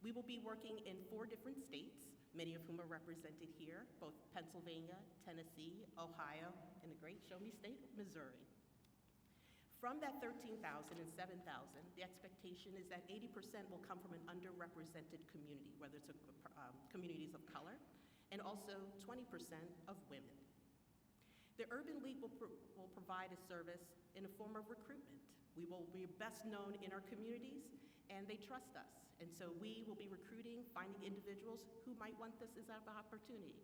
We will be working in 4 different states, many of whom are represented here, both Pennsylvania, Tennessee, Ohio, and the great show-me state of Missouri. From that 13,000 and 7,000, the expectation is that 80% will come from an underrepresented community, whether it's communities of color, and also 20% of women. The Urban League will provide a service in a form of recruitment. We will be best known in our communities, and they trust us. And so we will be recruiting, finding individuals who might want this as an opportunity.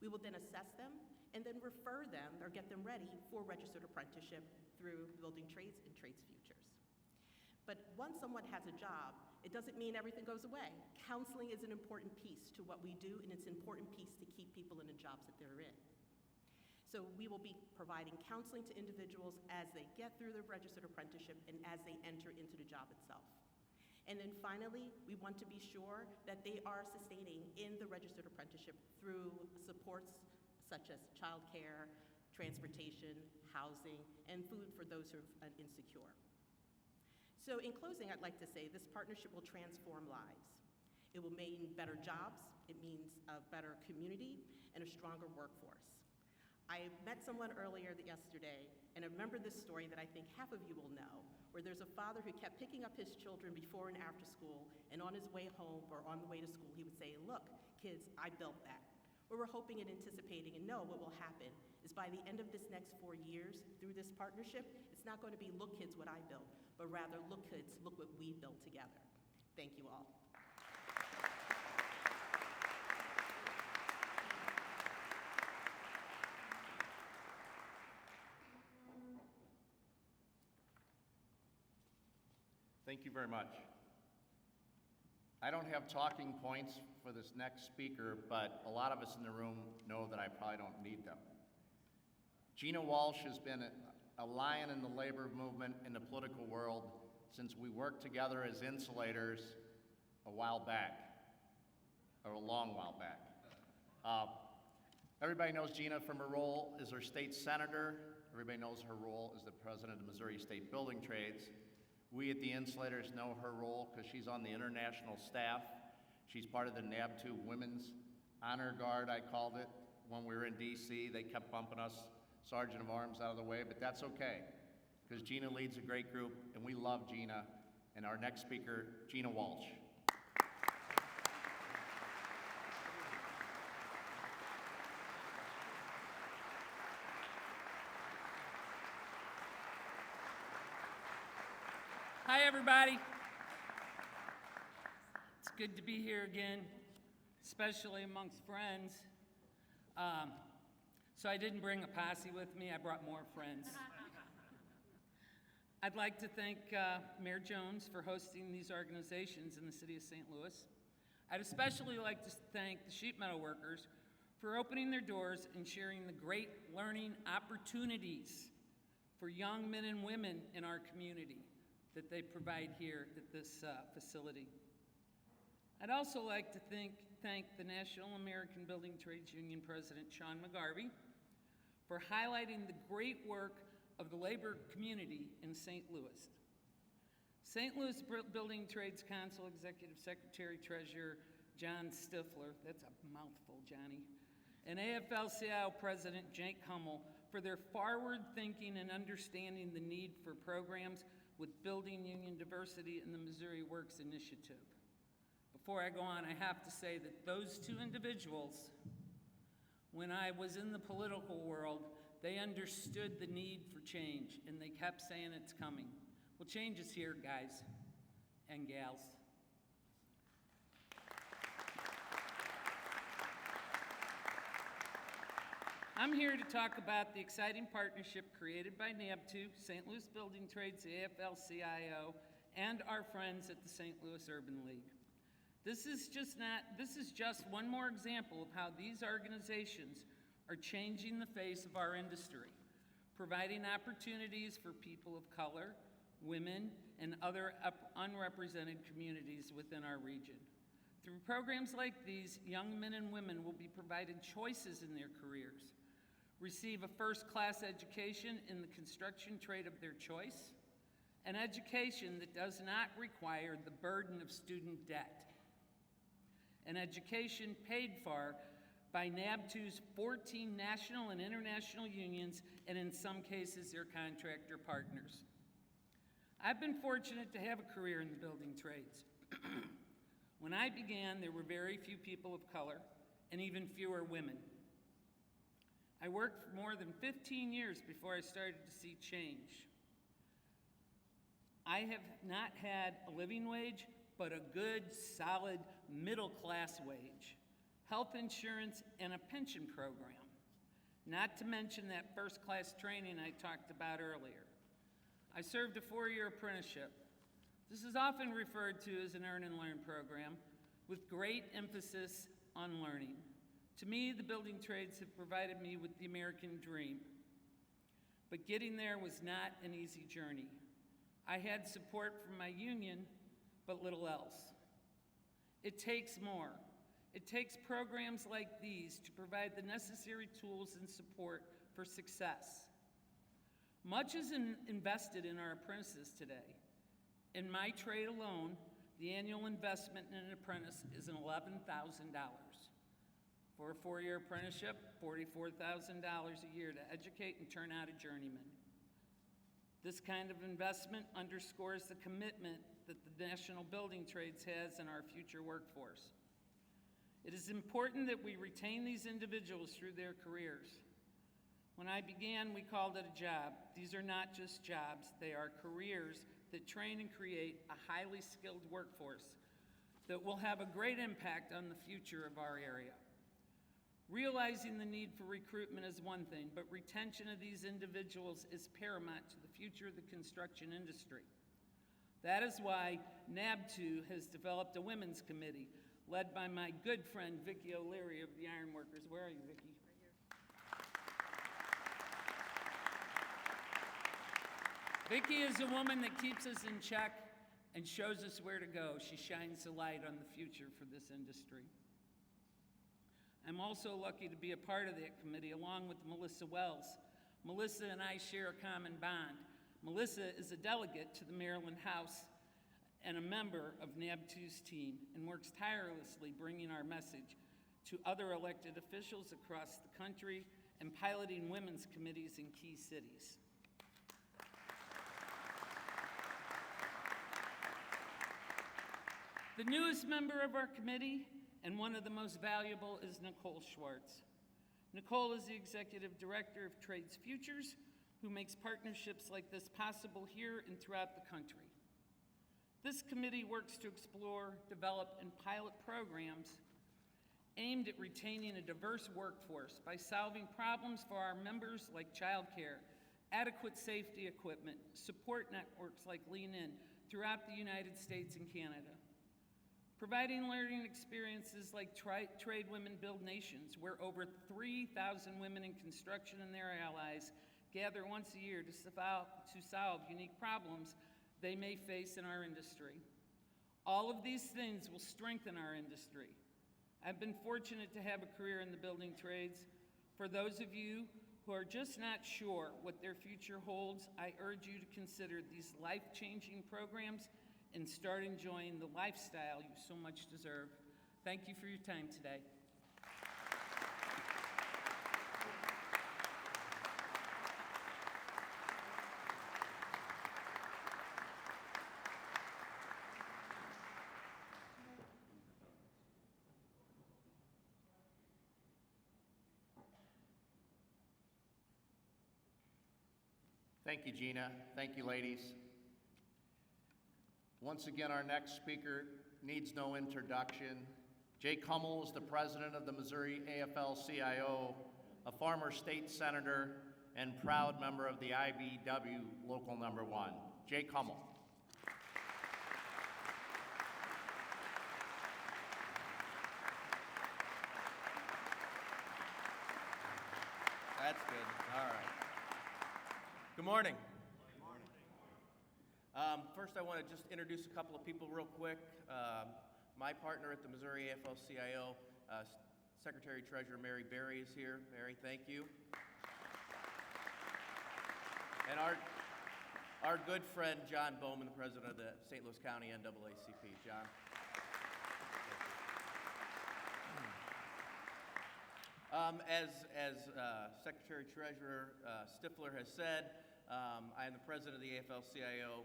We will then assess them and then refer them or get them ready for registered apprenticeship through Building Trades and Trades Futures. But once someone has a job, it doesn't mean everything goes away. Counseling is an important piece to what we do, and it's an important piece to keep people in the jobs that they're in. So we will be providing counseling to individuals as they get through their registered apprenticeship and as they enter into the job itself. And then finally, we want to be sure that they are sustaining in the registered apprenticeship through supports such as childcare, transportation, housing, and food for those who are insecure. So in closing, I'd like to say this partnership will transform lives. It will mean better jobs, it means a better community, and a stronger workforce. I met someone earlier yesterday, and I remember this story that I think half of you will know, where there's a father who kept picking up his children before and after school, and on his way home or on the way to school, he would say, "Look, kids, I built that." What we're hoping and anticipating and know what will happen is by the end of this next 4 years, through this partnership, it's not going to be, "Look, kids, what I built," but rather, "Look, kids, look what we built together." Thank you all. Thank you very much. I don't have talking points for this next speaker, but a lot of us in the room know that I probably don't need them. Gina Walsh has been a lion in the labor movement in the political world since we worked together as insulators a while back, or a long while back. Everybody knows Gina from her role as her state senator. Everybody knows her role as the president of the Missouri State Building Trades. We at the Insulators know her role because she's on the international staff. She's part of the NABTU Women's Honor Guard, I called it. When we were in DC, they kept bumping us Sergeant of Arms out of the way, but that's okay, because Gina leads a great group, and we love Gina. And our next speaker, Gina Walsh. Hi, everybody. It's good to be here again, especially amongst friends. So I didn't bring a posse with me, I brought more friends. I'd like to thank Mayor Jones for hosting these organizations in the city of St. Louis. I'd especially like to thank the sheet metal workers for opening their doors and sharing the great learning opportunities for young men and women in our community that they provide here at this facility. I'd also like to thank the National American Building Trades Union President Sean McGarvey for highlighting the great work of the labor community in St. Louis. St. Louis Building Trades Council Executive Secretary Treasurer John Stifler, that's a mouthful, Johnny, and AFL-CIO President Jake Hummel for their forward thinking and understanding the need for programs with building union diversity in the Missouri Works Initiative. Before I go on, I have to say that those two individuals, when I was in the political world, they understood the need for change, and they kept saying it's coming. Well, change is here, guys and gals. I'm here to talk about the exciting partnership created by NABTU, St. Louis Building Trades, the AFL-CIO, and our friends at the St. Louis Urban League. This is just one more example of how these organizations are changing the face of our industry, providing opportunities for people of color, women, and other unrepresented communities within our region. Through programs like these, young men and women will be provided choices in their careers, receive a first-class education in the construction trade of their choice, an education that does not require the burden of student debt, an education paid for by NABTU's 14 national and international unions, and in some cases, their contractor partners. I've been fortunate to have a career in the building trades. When I began, there were very few people of color and even fewer women. I worked for more than 15 years before I started to see change. I have not had a living wage, but a good, solid, middle-class wage, health insurance, and a pension program, not to mention that first-class training I talked about earlier. I served a 4-year apprenticeship. This is often referred to as an earn and learn program with great emphasis on learning. To me, the building trades have provided me with the American dream. But getting there was not an easy journey. I had support from my union, but little else. It takes more. It takes programs like these to provide the necessary tools and support for success. Much is invested in our apprentices today. In my trade alone, the annual investment in an apprentice is $11,000. For a 4-year apprenticeship, $44,000 a year to educate and turn out a journeyman. This kind of investment underscores the commitment that the National Building Trades has in our future workforce. It is important that we retain these individuals through their careers. When I began, we called it a job. These are not just jobs, they are careers that train and create a highly skilled workforce that will have a great impact on the future of our area. Realizing the need for recruitment is one thing, but retention of these individuals is paramount to the future of the construction industry. That is why NABTU has developed a women's committee led by my good friend Vicki O'Leary of the Ironworkers. Where are you, Vicki? Vicki is a woman that keeps us in check and shows us where to go. She shines a light on the future for this industry. I'm also lucky to be a part of that committee along with Melissa Wells. Melissa and I share a common bond. Melissa is a delegate to the Maryland House and a member of NABTU's team and works tirelessly bringing our message to other elected officials across the country and piloting women's committees in key cities. The newest member of our committee and one of the most valuable is Nicole Schwartz. Nicole is the Executive Director of Trades Futures, who makes partnerships like this possible here and throughout the country. This committee works to explore, develop, and pilot programs aimed at retaining a diverse workforce by solving problems for our members like childcare, adequate safety equipment, support networks like Lean In throughout the United States and Canada. Providing learning experiences like Trade Women Build Nations, where over 3,000 women in construction and their allies gather once a year to solve unique problems they may face in our industry. All of these things will strengthen our industry. I've been fortunate to have a career in the building trades. For those of you who are just not sure what their future holds, I urge you to consider these life-changing programs and start enjoying the lifestyle you so much deserve. Thank you for your time today. Thank you, Gina. Thank you, ladies. Once again, our next speaker needs no introduction. Jay Kummel is the president of the Missouri AFL-CIO, a former state senator, and proud member of the IBEW Local Number 1. Jay Kummel. That's good. All right. Good morning. First, I want to just introduce a couple of people real quick. My partner at the Missouri AFL-CIO, Secretary-Treasurer Mary Berry is here. Mary, thank you. And our good friend, John Bowman, the president of the St. Louis County NAACP. John. As Secretary-Treasurer Stifler has said, I am the president of the AFL-CIO,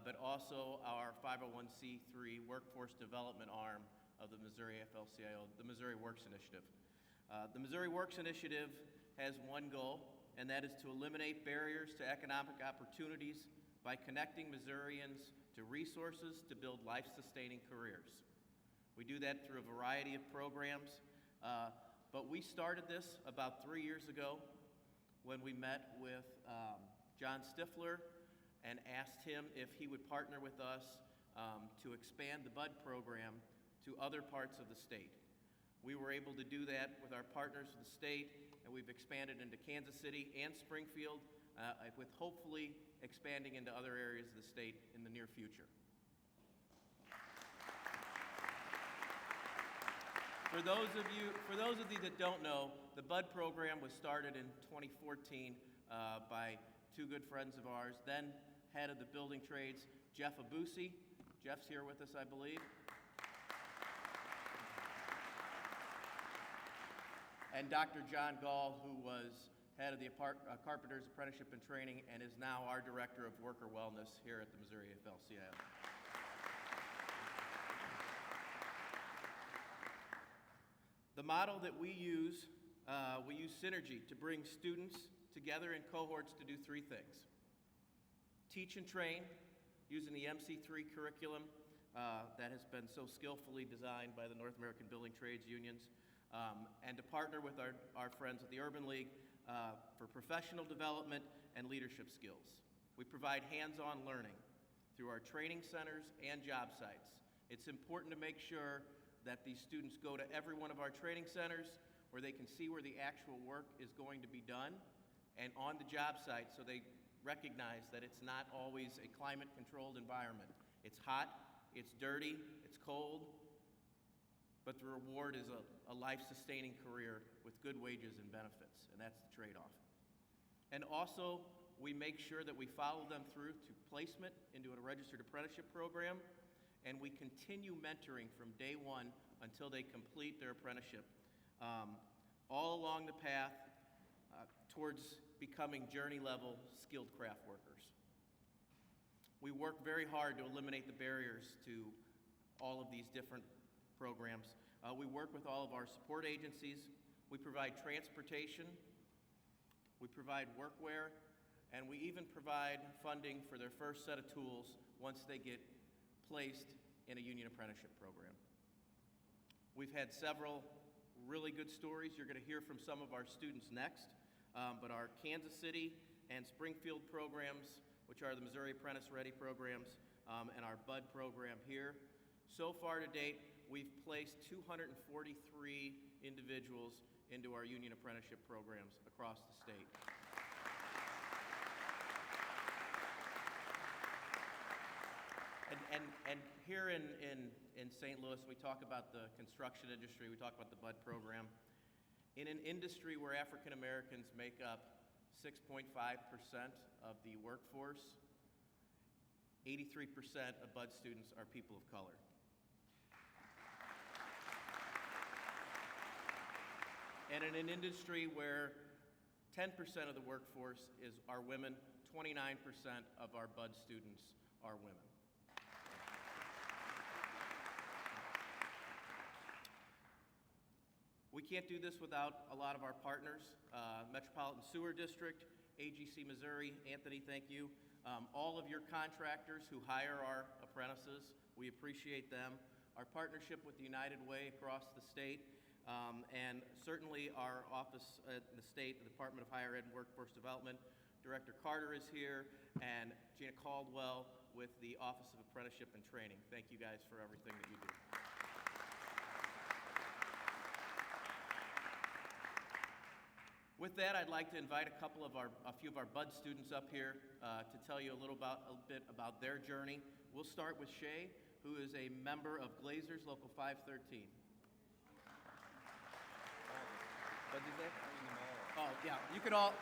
but also our 501c3 workforce development arm of the Missouri AFL-CIO, the Missouri Works Initiative. The Missouri Works Initiative has one goal, and that is to eliminate barriers to economic opportunities by connecting Missourians to resources to build life-sustaining careers. We do that through a variety of programs, but we started this about 3 years ago when we met with John Stifler and asked him if he would partner with us to expand the BUD program to other parts of the state. We were able to do that with our partners in the state, and we've expanded into Kansas City and Springfield, with hopefully expanding into other areas of the state in the near future. For those of you that don't know, the BUD program was started in 2014 by two good friends of ours, then head of the building trades, Jeff Abusi. Jeff's here with us, I believe. And Dr. John Gall, who was head of the Carpenters Apprenticeship and Training and is now our Director of Worker Wellness here at the Missouri AFL-CIO. The model that we use synergy to bring students together in cohorts to do three things. Teach and train using the MC3 curriculum that has been so skillfully designed by the North American Building Trades Unions, and to partner with our friends at the Urban League for professional development and leadership skills. We provide hands-on learning through our training centers and job sites. It's important to make sure that these students go to every one of our training centers where they can see where the actual work is going to be done, and on the job site so they recognize that it's not always a climate-controlled environment. It's hot, it's dirty, it's cold, but the reward is a life-sustaining career with good wages and benefits, and that's the trade-off. And also, we make sure that we follow them through to placement into a registered apprenticeship program, and we continue mentoring from day one until they complete their apprenticeship, all along the path towards becoming journey-level skilled craft workers. We work very hard to eliminate the barriers to all of these different programs. We work with all of our support agencies. We provide transportation. We provide workwear, and we even provide funding for their first set of tools once they get placed in a union apprenticeship program. We've had several really good stories. You're going to hear from some of our students next, but our Kansas City and Springfield programs, which are the Missouri Apprentice Ready programs, and our BUD program here. So far to date, we've placed 243 individuals into our union apprenticeship programs across the state. And here in St. Louis, we talk about the construction industry, we talk about the BUD program. In an industry where African Americans make up 6.5% of the workforce, 83% of BUD students are people of color. And in an industry where 10% of the workforce are women, 29% of our BUD students are women. We can't do this without a lot of our partners, Metropolitan Sewer District, AGC Missouri. Anthony, thank you. All of your contractors who hire our apprentices, we appreciate them. Our partnership with the United Way across the state, and certainly our office at the state, the Department of Higher Ed and Workforce Development. Director Carter is here, and Gina Caldwell with the Office of Apprenticeship and Training. Thank you guys for everything that you do. With that, I'd like to invite a few of our BUD students up here to tell you a bit about their journey. We'll start with Shay, who is a member of Glazers Local 513. What did you say? Oh, yeah. You could all,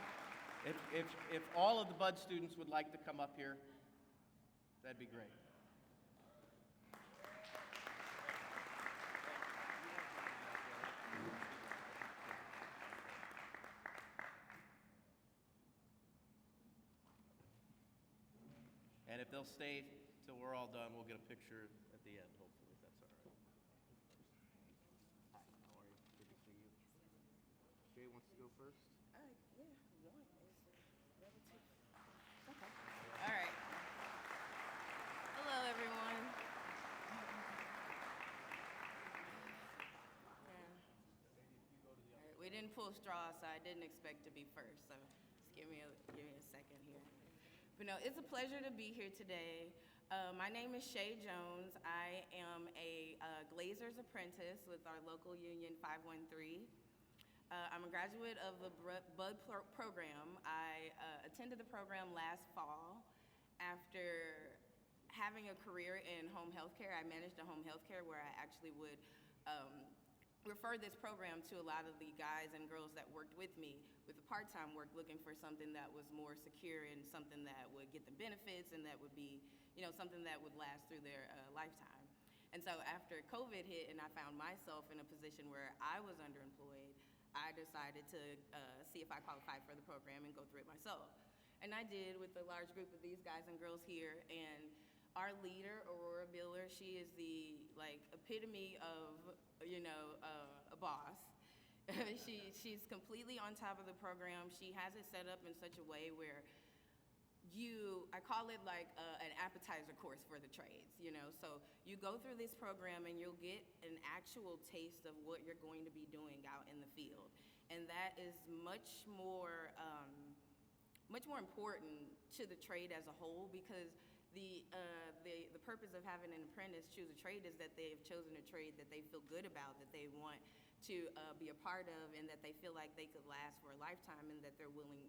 if all of the BUD students would like to come up here, that'd be great. And if they'll stay till we're all done, we'll get a picture at the end, hopefully, if that's all right. Hi, how are you? Good to see you. Jay wants to go first? Yeah, one is relative. Okay. All right. Hello, everyone. All right, we didn't pull straws, so I didn't expect to be first. So just give me a second here. But no, it's a pleasure to be here today. My name is Shay Jones. I am a glazer's apprentice with our local union 513. I'm a graduate of the program. I attended the program last fall. After having a career in home health care, I managed a home health care where I actually would refer this program to a lot of the guys and girls that worked with me with the part-time work, looking for something that was more secure and something that would get them benefits and that would be, something that would last through their lifetime. And so after COVID hit and I found myself in a position where I was underemployed, I decided to see if I qualified for the program and go through it myself. And I did with a large group of these guys and girls here. And our leader, Aurora Biller, she is the epitome of, a boss. She's completely on top of the program. She has it set up in such a way where I call it like an appetizer course for the trades, So you go through this program and you'll get an actual taste of what you're going to be doing out in the field. And that is much more important to the trade as a whole, because the purpose of having an apprentice choose a trade is that they have chosen a trade that they feel good about, that they want to be a part of, and that they feel like they could last for a lifetime, and that they're willing,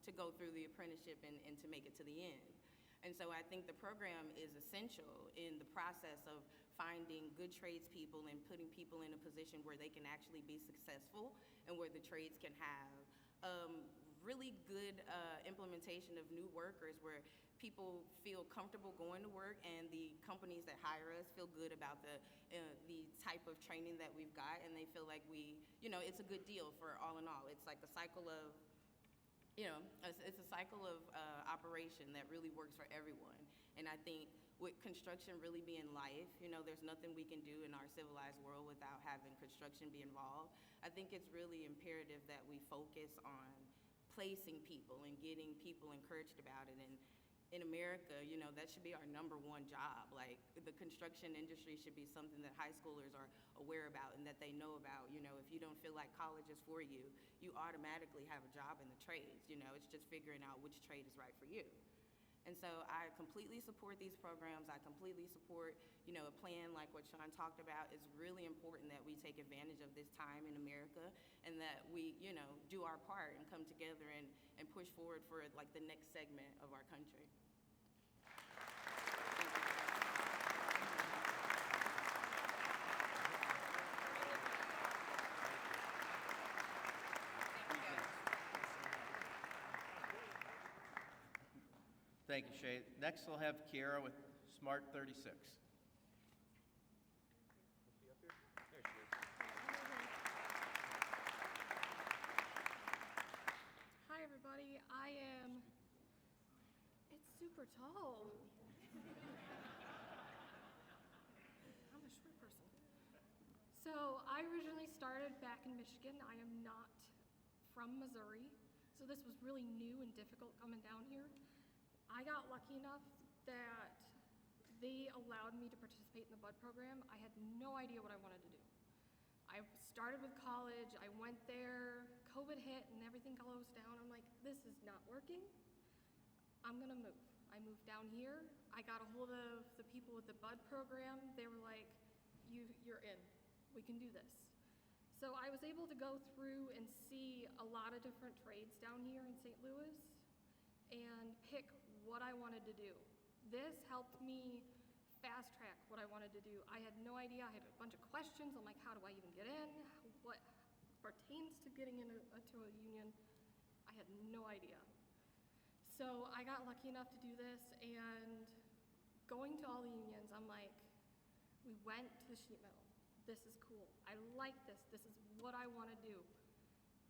to go through the apprenticeship and to make it to the end. And so I think the program is essential in the process of finding good tradespeople and putting people in a position where they can actually be successful and where the trades can have really good implementation of new workers, where people feel comfortable going to work and the companies that hire us feel good about the type of training that we've got, and they feel like it's a good deal for all in all. It's like a cycle of, it's a cycle of operation that really works for everyone. And I think with construction really being life, there's nothing we can do in our civilized world without having construction be involved. I think it's really imperative that we focus on placing people and getting people encouraged about it. And in America, that should be our number one job. Like, the construction industry should be something that high schoolers are aware about and that they know about. If you don't feel like college is for you, you automatically have a job in the trades. It's just figuring out which trade is right for you. And so I completely support these programs. I completely support, a plan like what Sean talked about. It's really important that we take advantage of this time in America, and that we, do our part and come together and push forward for the next segment of our country. Thank you, Shay. Next, we'll have Kiara with Smart 36. Hi, everybody. It's super tall. I'm a short person. So I originally started back in Michigan. I am not from Missouri, so this was really new and difficult coming down here. I got lucky enough that they allowed me to participate in the BUD program. I had no idea what I wanted to do. I started with college, I went there, COVID hit and everything closed down. I'm like, this is not working. I'm gonna move. I moved down here. I got a hold of the people with the BUD program. They were like, you're in, we can do this. So I was able to go through and see a lot of different trades down here in St. Louis and pick what I wanted to do. This helped me fast track what I wanted to do. I had no idea. I had a bunch of questions. I'm like, how do I even get in? What pertains to getting into a union? I had no idea. So I got lucky enough to do this, and going to all the unions, I'm like, we went to the sheet metal. This is cool. I like this. This is what I want to do.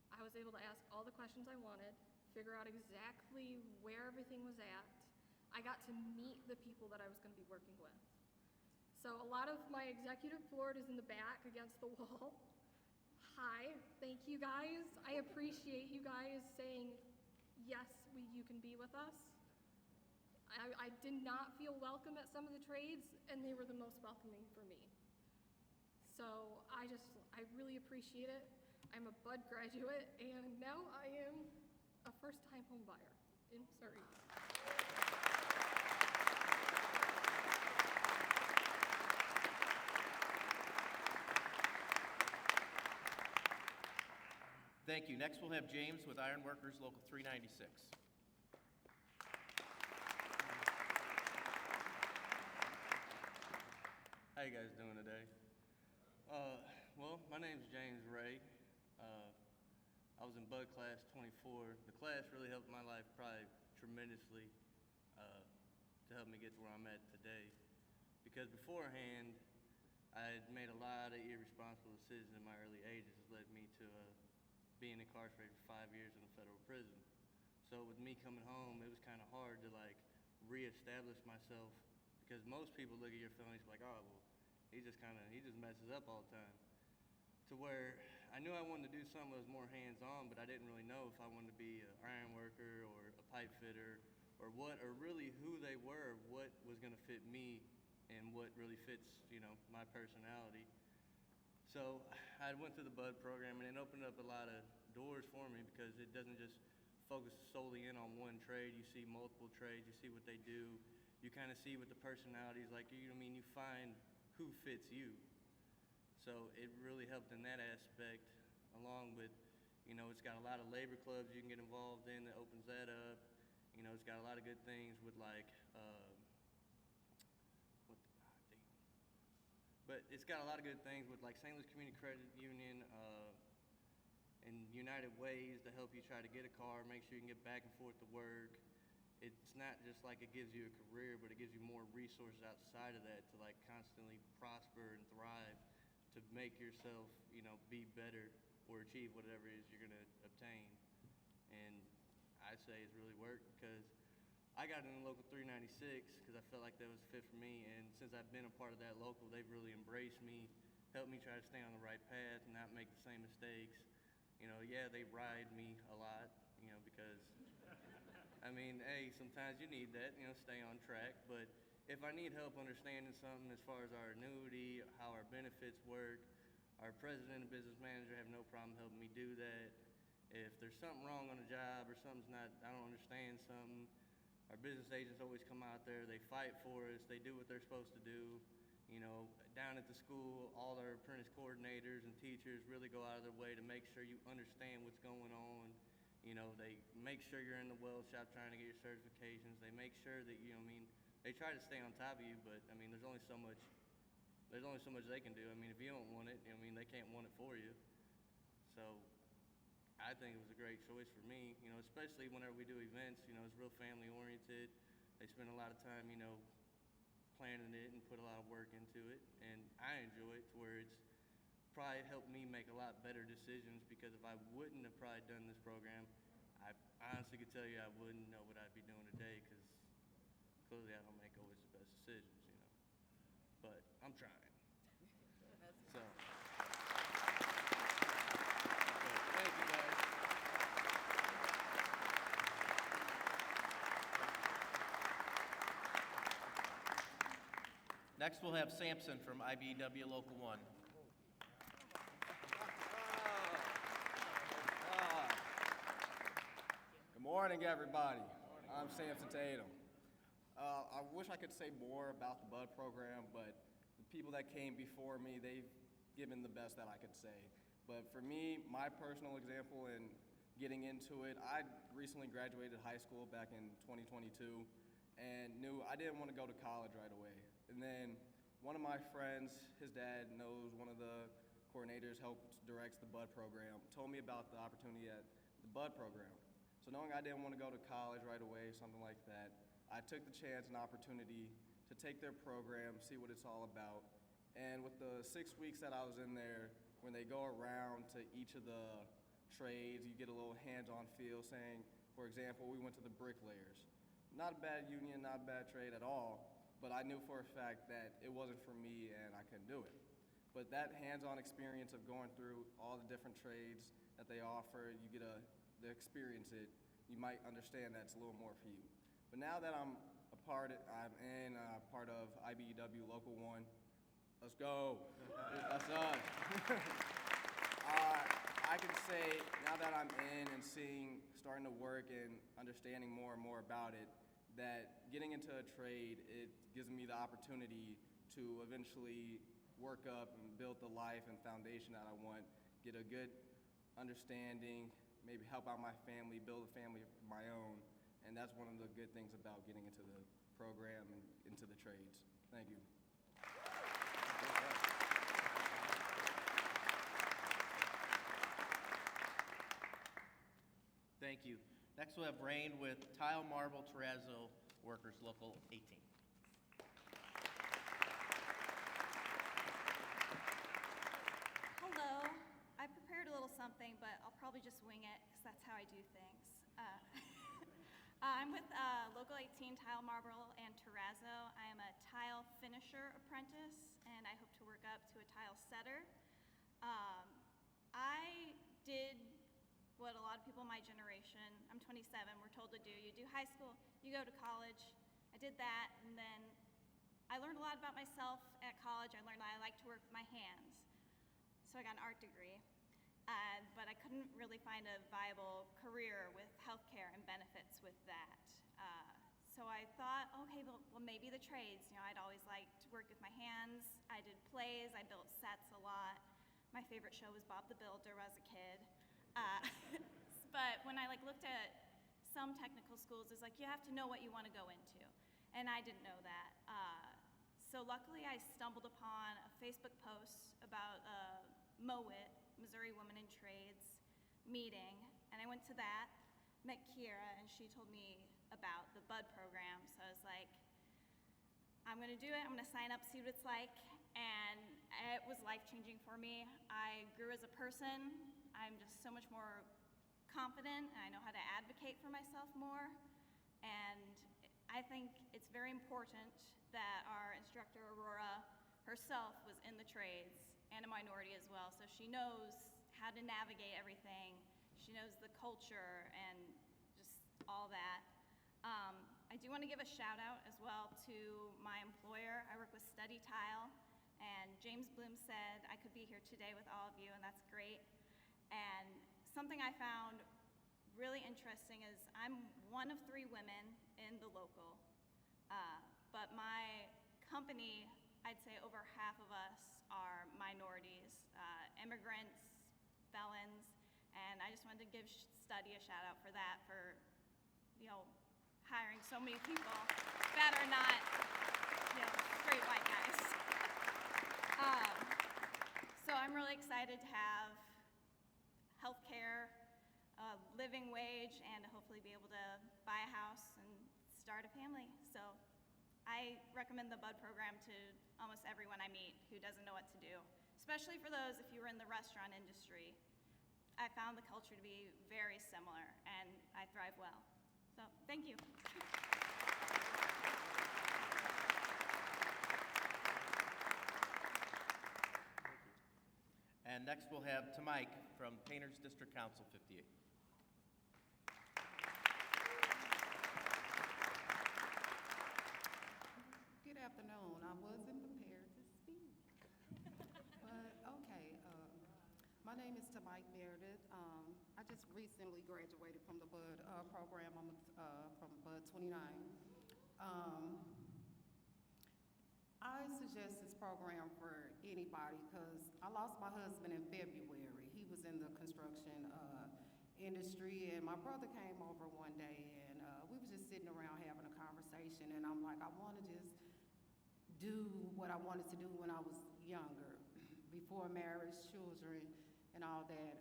I was able to ask all the questions I wanted, figure out exactly where everything was at. I got to meet the people that I was going to be working with. So a lot of my executive board is in the back against the wall. Hi, thank you guys. I appreciate you guys saying, yes, you can be with us. I did not feel welcome at some of the trades, and they were the most welcoming for me. So I really appreciate it. I'm a BUD graduate, and now I am a first-time home buyer in Missouri. Thank you. Next, we'll have James with Iron Workers Local 396. How you guys doing today? Well, my name's James Ray. I was in Bud Class 24. The class really helped my life probably tremendously to help me get to where I'm at today. Because beforehand, I had made a lot of irresponsible decisions in my early ages that led me to being incarcerated for 5 years in a federal prison. So with me coming home, it was kind of hard to like reestablish myself because most people look at your feelings like, oh, well, he just messes up all the time. To where I knew I wanted to do something that was more hands-on, but I didn't really know if I wanted to be an iron worker or a pipe fitter or what, or really who they were, what was going to fit me and what really fits, my personality. So I went through the BUD program and it opened up a lot of doors for me because it doesn't just focus solely in on one trade. You see multiple trades, you see what they do, you kind of see what the personalities like, you find who fits you. So it really helped in that aspect, along with, it's got a lot of labor clubs you can get involved in that opens that up. It's got a lot of good things with but it's got a lot of good things with like St. Louis Community Credit Union and United Ways to help you try to get a car, make sure you can get back and forth to work. It's not just like it gives you a career, but it gives you more resources outside of that to like constantly prosper and thrive, to make yourself, be better or achieve whatever it is you're gonna obtain. And I say it's really worked because I got in the Local 396 because I felt like that was fit for me. And since I've been a part of that local, they've really embraced me, helped me try to stay on the right path and not make the same mistakes. Yeah, they ride me a lot, because hey, sometimes you need that, stay on track. But if I need help understanding something as far as our annuity, how our benefits work, our president and business manager have no problem helping me do that. If there's something wrong on a job or I don't understand something, our business agents always come out there, they fight for us, they do what they're supposed to do. Down at the school, all our apprentice coordinators and teachers really go out of their way to make sure you understand what's going on. They make sure you're in the weld shop trying to get your certifications. They make sure that, they try to stay on top of you, but there's only so much they can do. If you don't want it, they can't want it for you. So I think it was a great choice for me, especially whenever we do events, it's real family oriented. They spend a lot of time, planning it and put a lot of work into it. And I enjoy it to where it's probably helped me make a lot better decisions because if I wouldn't have probably done this program, I honestly could tell you I wouldn't know what I'd be doing today because clearly I don't make always the best decisions, But I'm trying. So. Thank you, guys. Next, we'll have Sampson from IBEW Local 1. Good morning, everybody. I'm Sampson Tatum. I wish I could say more about the BUD program, but the people that came before me, they've given the best that I could say. But for me, my personal example in getting into it, I recently graduated high school back in 2022 and knew I didn't want to go to college right away. And then one of my friends, his dad knows one of the coordinators, directs the BUD program, told me about the opportunity at the BUD program. So knowing I didn't want to go to college right away, something like that, I took the chance and opportunity to take their program, see what it's all about. And with the 6 weeks that I was in there, when they go around to each of the trades, you get a little hands-on feel saying, for example, we went to the bricklayers. Not a bad union, not a bad trade at all, but I knew for a fact that it wasn't for me and I couldn't do it. But that hands-on experience of going through all the different trades that they offer, you get to experience it, you might understand that's a little more for you. But now that I'm part of IBEW Local 1, let's go. That's us. I can say now that I'm in and starting to work and understanding more and more about it, that getting into a trade, it gives me the opportunity to eventually work up and build the life and foundation that I want, get a good understanding, maybe help out my family, build a family of my own. And that's one of the good things about getting into the program and into the trades. Thank you. Thank you. Next, we'll have Rain with Tile Marble Terrazzo Workers Local 18. Hello. I prepared a little something, but I'll probably just wing it because that's how I do things. I'm with Local 18 Tile Marble and Terrazzo. I am a tile finisher apprentice, and I hope to work up to a tile setter. I did what a lot of people in my generation, I'm 27, were told to do. You do high school, you go to college. I did that, and then I learned a lot about myself at college. I learned that I like to work with my hands. So I got an art degree, but I couldn't really find a viable career with healthcare and benefits with that. So I thought, okay, well maybe the trades. You know, I'd always liked to work with my hands. I did plays, I built sets a lot. My favorite show was Bob the Builder as a kid. But when I looked at some technical schools, it's like you have to know what you want to go into, and I didn't know that. So luckily, I stumbled upon a Facebook post about MOWIT, Missouri Women in Trades meeting, and I went to that, met Kiera, and she told me about the BUD program. So I was like, I'm going to do it. I'm going to sign up, see what it's like, and it was life-changing for me. I grew as a person. I'm just so much more confident, and I know how to advocate for myself more. And I think it's very important that our instructor, Aurora, herself was in the trades and a minority as well, so she knows how to navigate everything. She knows the culture and just all that. I do want to give a shout out as well to my employer. I work with Study Tile, and James Bloom said I could be here today with all of you, and that's great. And something I found really interesting is I'm one of 3 women in the local, but my company, I'd say over half of us are minorities, immigrants, felons, and I just wanted to give Study a shout out for that, for hiring so many people that are not straight white guys. So I'm really excited to have healthcare, living wage, and to hopefully be able to buy a house and start a family. So I recommend the BUD program to almost everyone I meet who doesn't know what to do, especially for those if you were in the restaurant industry. I found the culture to be very similar, and I thrive well. So thank you. And next we'll have Mike from Painters District Council 58. Good afternoon. I wasn't prepared to speak. But okay, my name is Tamike Meredith. I just recently graduated from the BUD program. I'm from BUD 29. I suggest this program for anybody because I lost my husband in February. He was in the construction industry, and my brother came over one day, and we was just sitting around having a conversation, and I'm like, I want to just do what I wanted to do when I was younger, before marriage, children, and all that.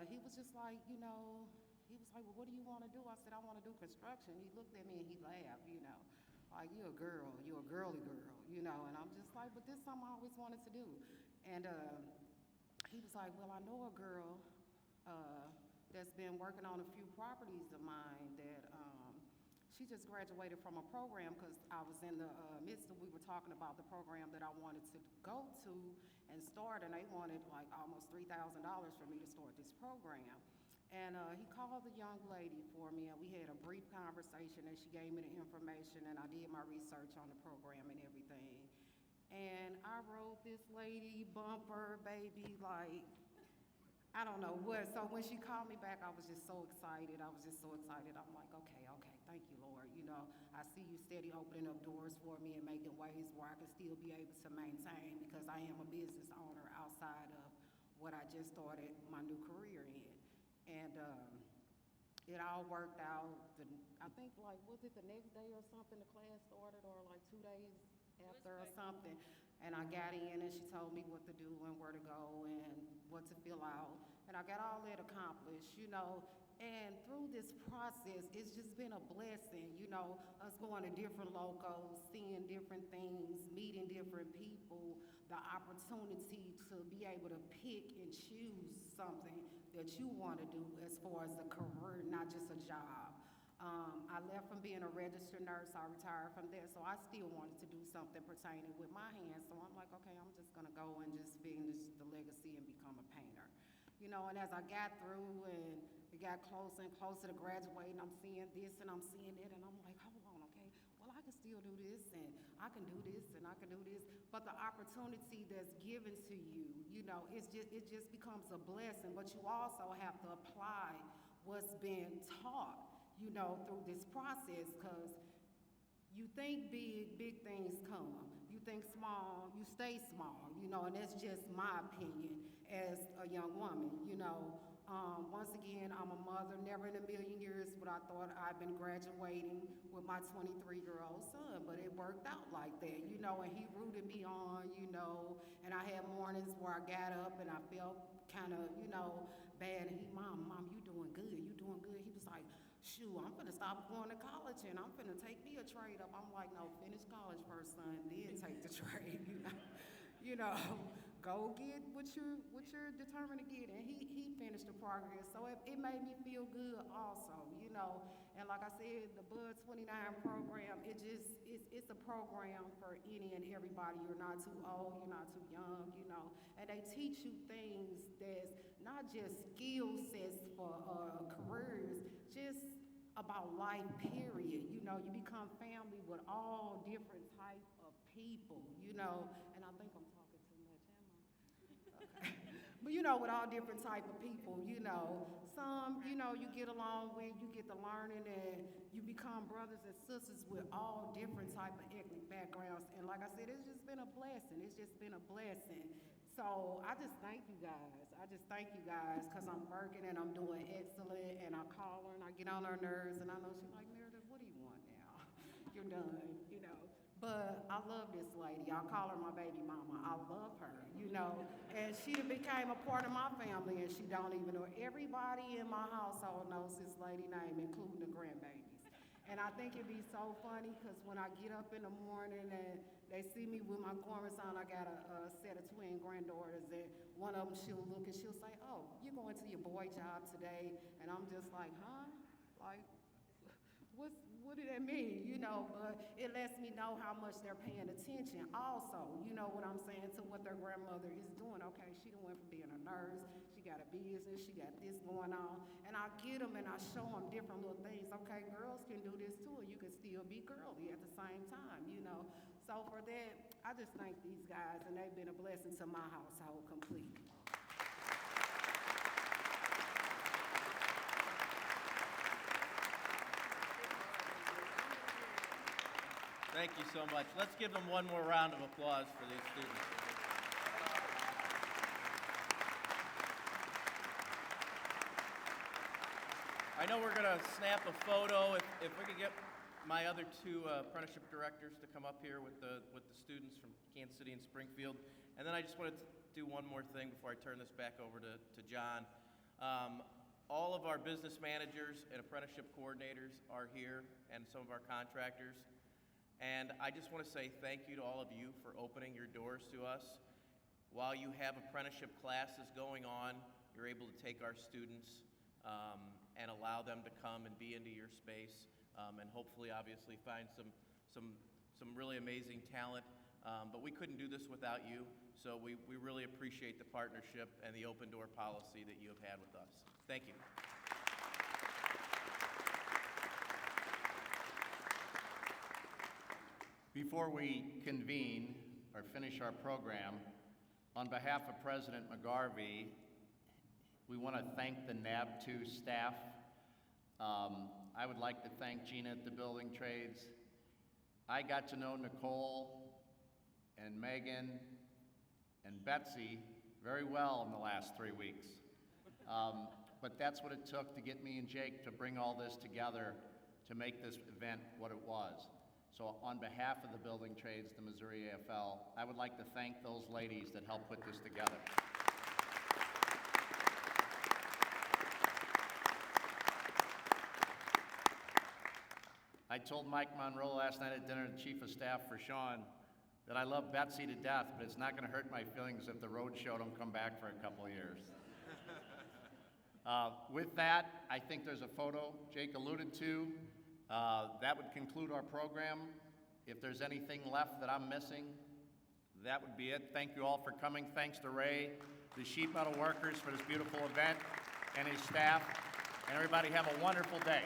He was just like, he was like, well, what do you want to do? I said, I want to do construction. He looked at me and he laughed, like, you're a girl, you're a girly girl, and I'm just like, but this is something I always wanted to do. And he was like, well, I know a girl that's been working on a few properties of mine that she just graduated from a program, because I was in the midst of, we were talking about the program that I wanted to go to and start, and they wanted like almost $3,000 for me to start this program. And he called the young lady for me, and we had a brief conversation, and she gave me the information, and I did my research on the program and everything. And I wrote this lady bumper, baby, like, I don't know what. So when she called me back, I was just so excited. I'm like, okay, thank you, Lord. I see you steady opening up doors for me and making ways where I can still be able to maintain, because I am a business owner outside of what I just started my new career in. And it all worked out. I think, like, was it the next day or something the class started, or like 2 days after or something? And I got in and she told me what to do and where to go and what to fill out. And I got all that accomplished, you know. And through this process, it's just been a blessing, you know, us going to different locals, seeing different things, meeting different people, the opportunity to be able to pick and choose something that you want to do as far as a career, not just a job. I left from being a registered nurse. I retired from that, so I still wanted to do something pertaining with my hands. So I'm like, okay, I'm just gonna go and just finish the legacy and become a painter. You know, and as I got through and it got closer and closer to graduating, I'm seeing this and I'm seeing it, and I'm like, hold on, okay, well, I can still do this, and I can do this, and I can do this. But the opportunity that's given to you, you know, it just becomes a blessing, but you also have to apply what's been taught, you know, through this process, because you think big, big things come. You think small, you stay small, you know, and that's just my opinion as a young woman, you know. Once again, I'm a mother. Never in a million years would I thought I'd been graduating with my 23-year-old son, but it worked out like that, you know, and he rooted me on, you know, and I had mornings where I got up and I felt kind of, you know, bad, and Mom, you doing good, you doing good. He was like, shoot, I'm gonna stop going to college and I'm gonna take me a trade up. I'm like, no, finish college first, son, then take the trade, you know. You know, go get what you're determined to get. And he finished the progress, so it made me feel good also, you know. And like I said, the Bud 29 program, it's a program for any and everybody. You're not too old, you're not too young, you know. And they teach you things that's not just skill sets for careers, just about life, period. You know, you become family with all different type of people, you know. And I think I'm talking too much, am I? Okay. But you know, with all different type of people, you know, some, you know, you get along with, you get to learning, and you become brothers and sisters with all different type of ethnic backgrounds. And like I said, it's just been a blessing. It's just been a blessing. So I just thank you guys. I just thank you guys, because I'm working and I'm doing excellent, and I call her and I get on her nerves, and I know she's like, Meredith, what do you want now? You're done, you know. But I love this lady. I call her my baby mama. I love her, you know. And she became a part of my family, and she don't even know. Everybody in my household knows this lady's name, including the grandbabies. And I think it'd be so funny, because when I get up in the morning and they see me with my garments on, I got a set of twin granddaughters, and one of them, she'll look and she'll say, oh, you're going to your boy job today? And I'm just like, huh? Like, what did that mean, you know? But it lets me know how much they're paying attention also, you know what I'm saying, to what their grandmother is doing. Okay, she done went from being a nurse, she got a business, she got this going on, and I get them and I show them different little things. Okay, girls can do this too, and you can still be girly at the same time, you know? So for that, I just thank these guys, and they've been a blessing to my household completely. Thank you so much. Let's give them one more round of applause for these students. I know we're going to snap a photo. If we could get my other two apprenticeship directors to come up here with the students from Kansas City and Springfield. And then I just wanted to do one more thing before I turn this back over to John. All of our business managers and apprenticeship coordinators are here, and some of our contractors. And I just want to say thank you to all of you for opening your doors to us. While you have apprenticeship classes going on, you're able to take our students and allow them to come and be into your space, and hopefully, obviously, find some really amazing talent. But we couldn't do this without you, so we really appreciate the partnership and the open door policy that you have had with us. Thank you. Before we convene or finish our program, on behalf of President McGarvey, we want to thank the NABTU staff. I would like to thank Gina at the Building Trades. I got to know Nicole and Megan and Betsy very well in the last 3 weeks. But that's what it took to get me and Jake to bring all this together to make this event what it was. So on behalf of the building trades, the Missouri AFL, I would like to thank those ladies that helped put this together. I told Mike Monroe last night at dinner, the chief of staff for Sean, that I love Betsy to death, but it's not going to hurt my feelings if the road show don't come back for a couple of years. With that, I think there's a photo Jake alluded to. That would conclude our program. If there's anything left that I'm missing, that would be it. Thank you all for coming. Thanks to Ray, the sheet metal workers for this beautiful event, and his staff. And everybody have a wonderful day.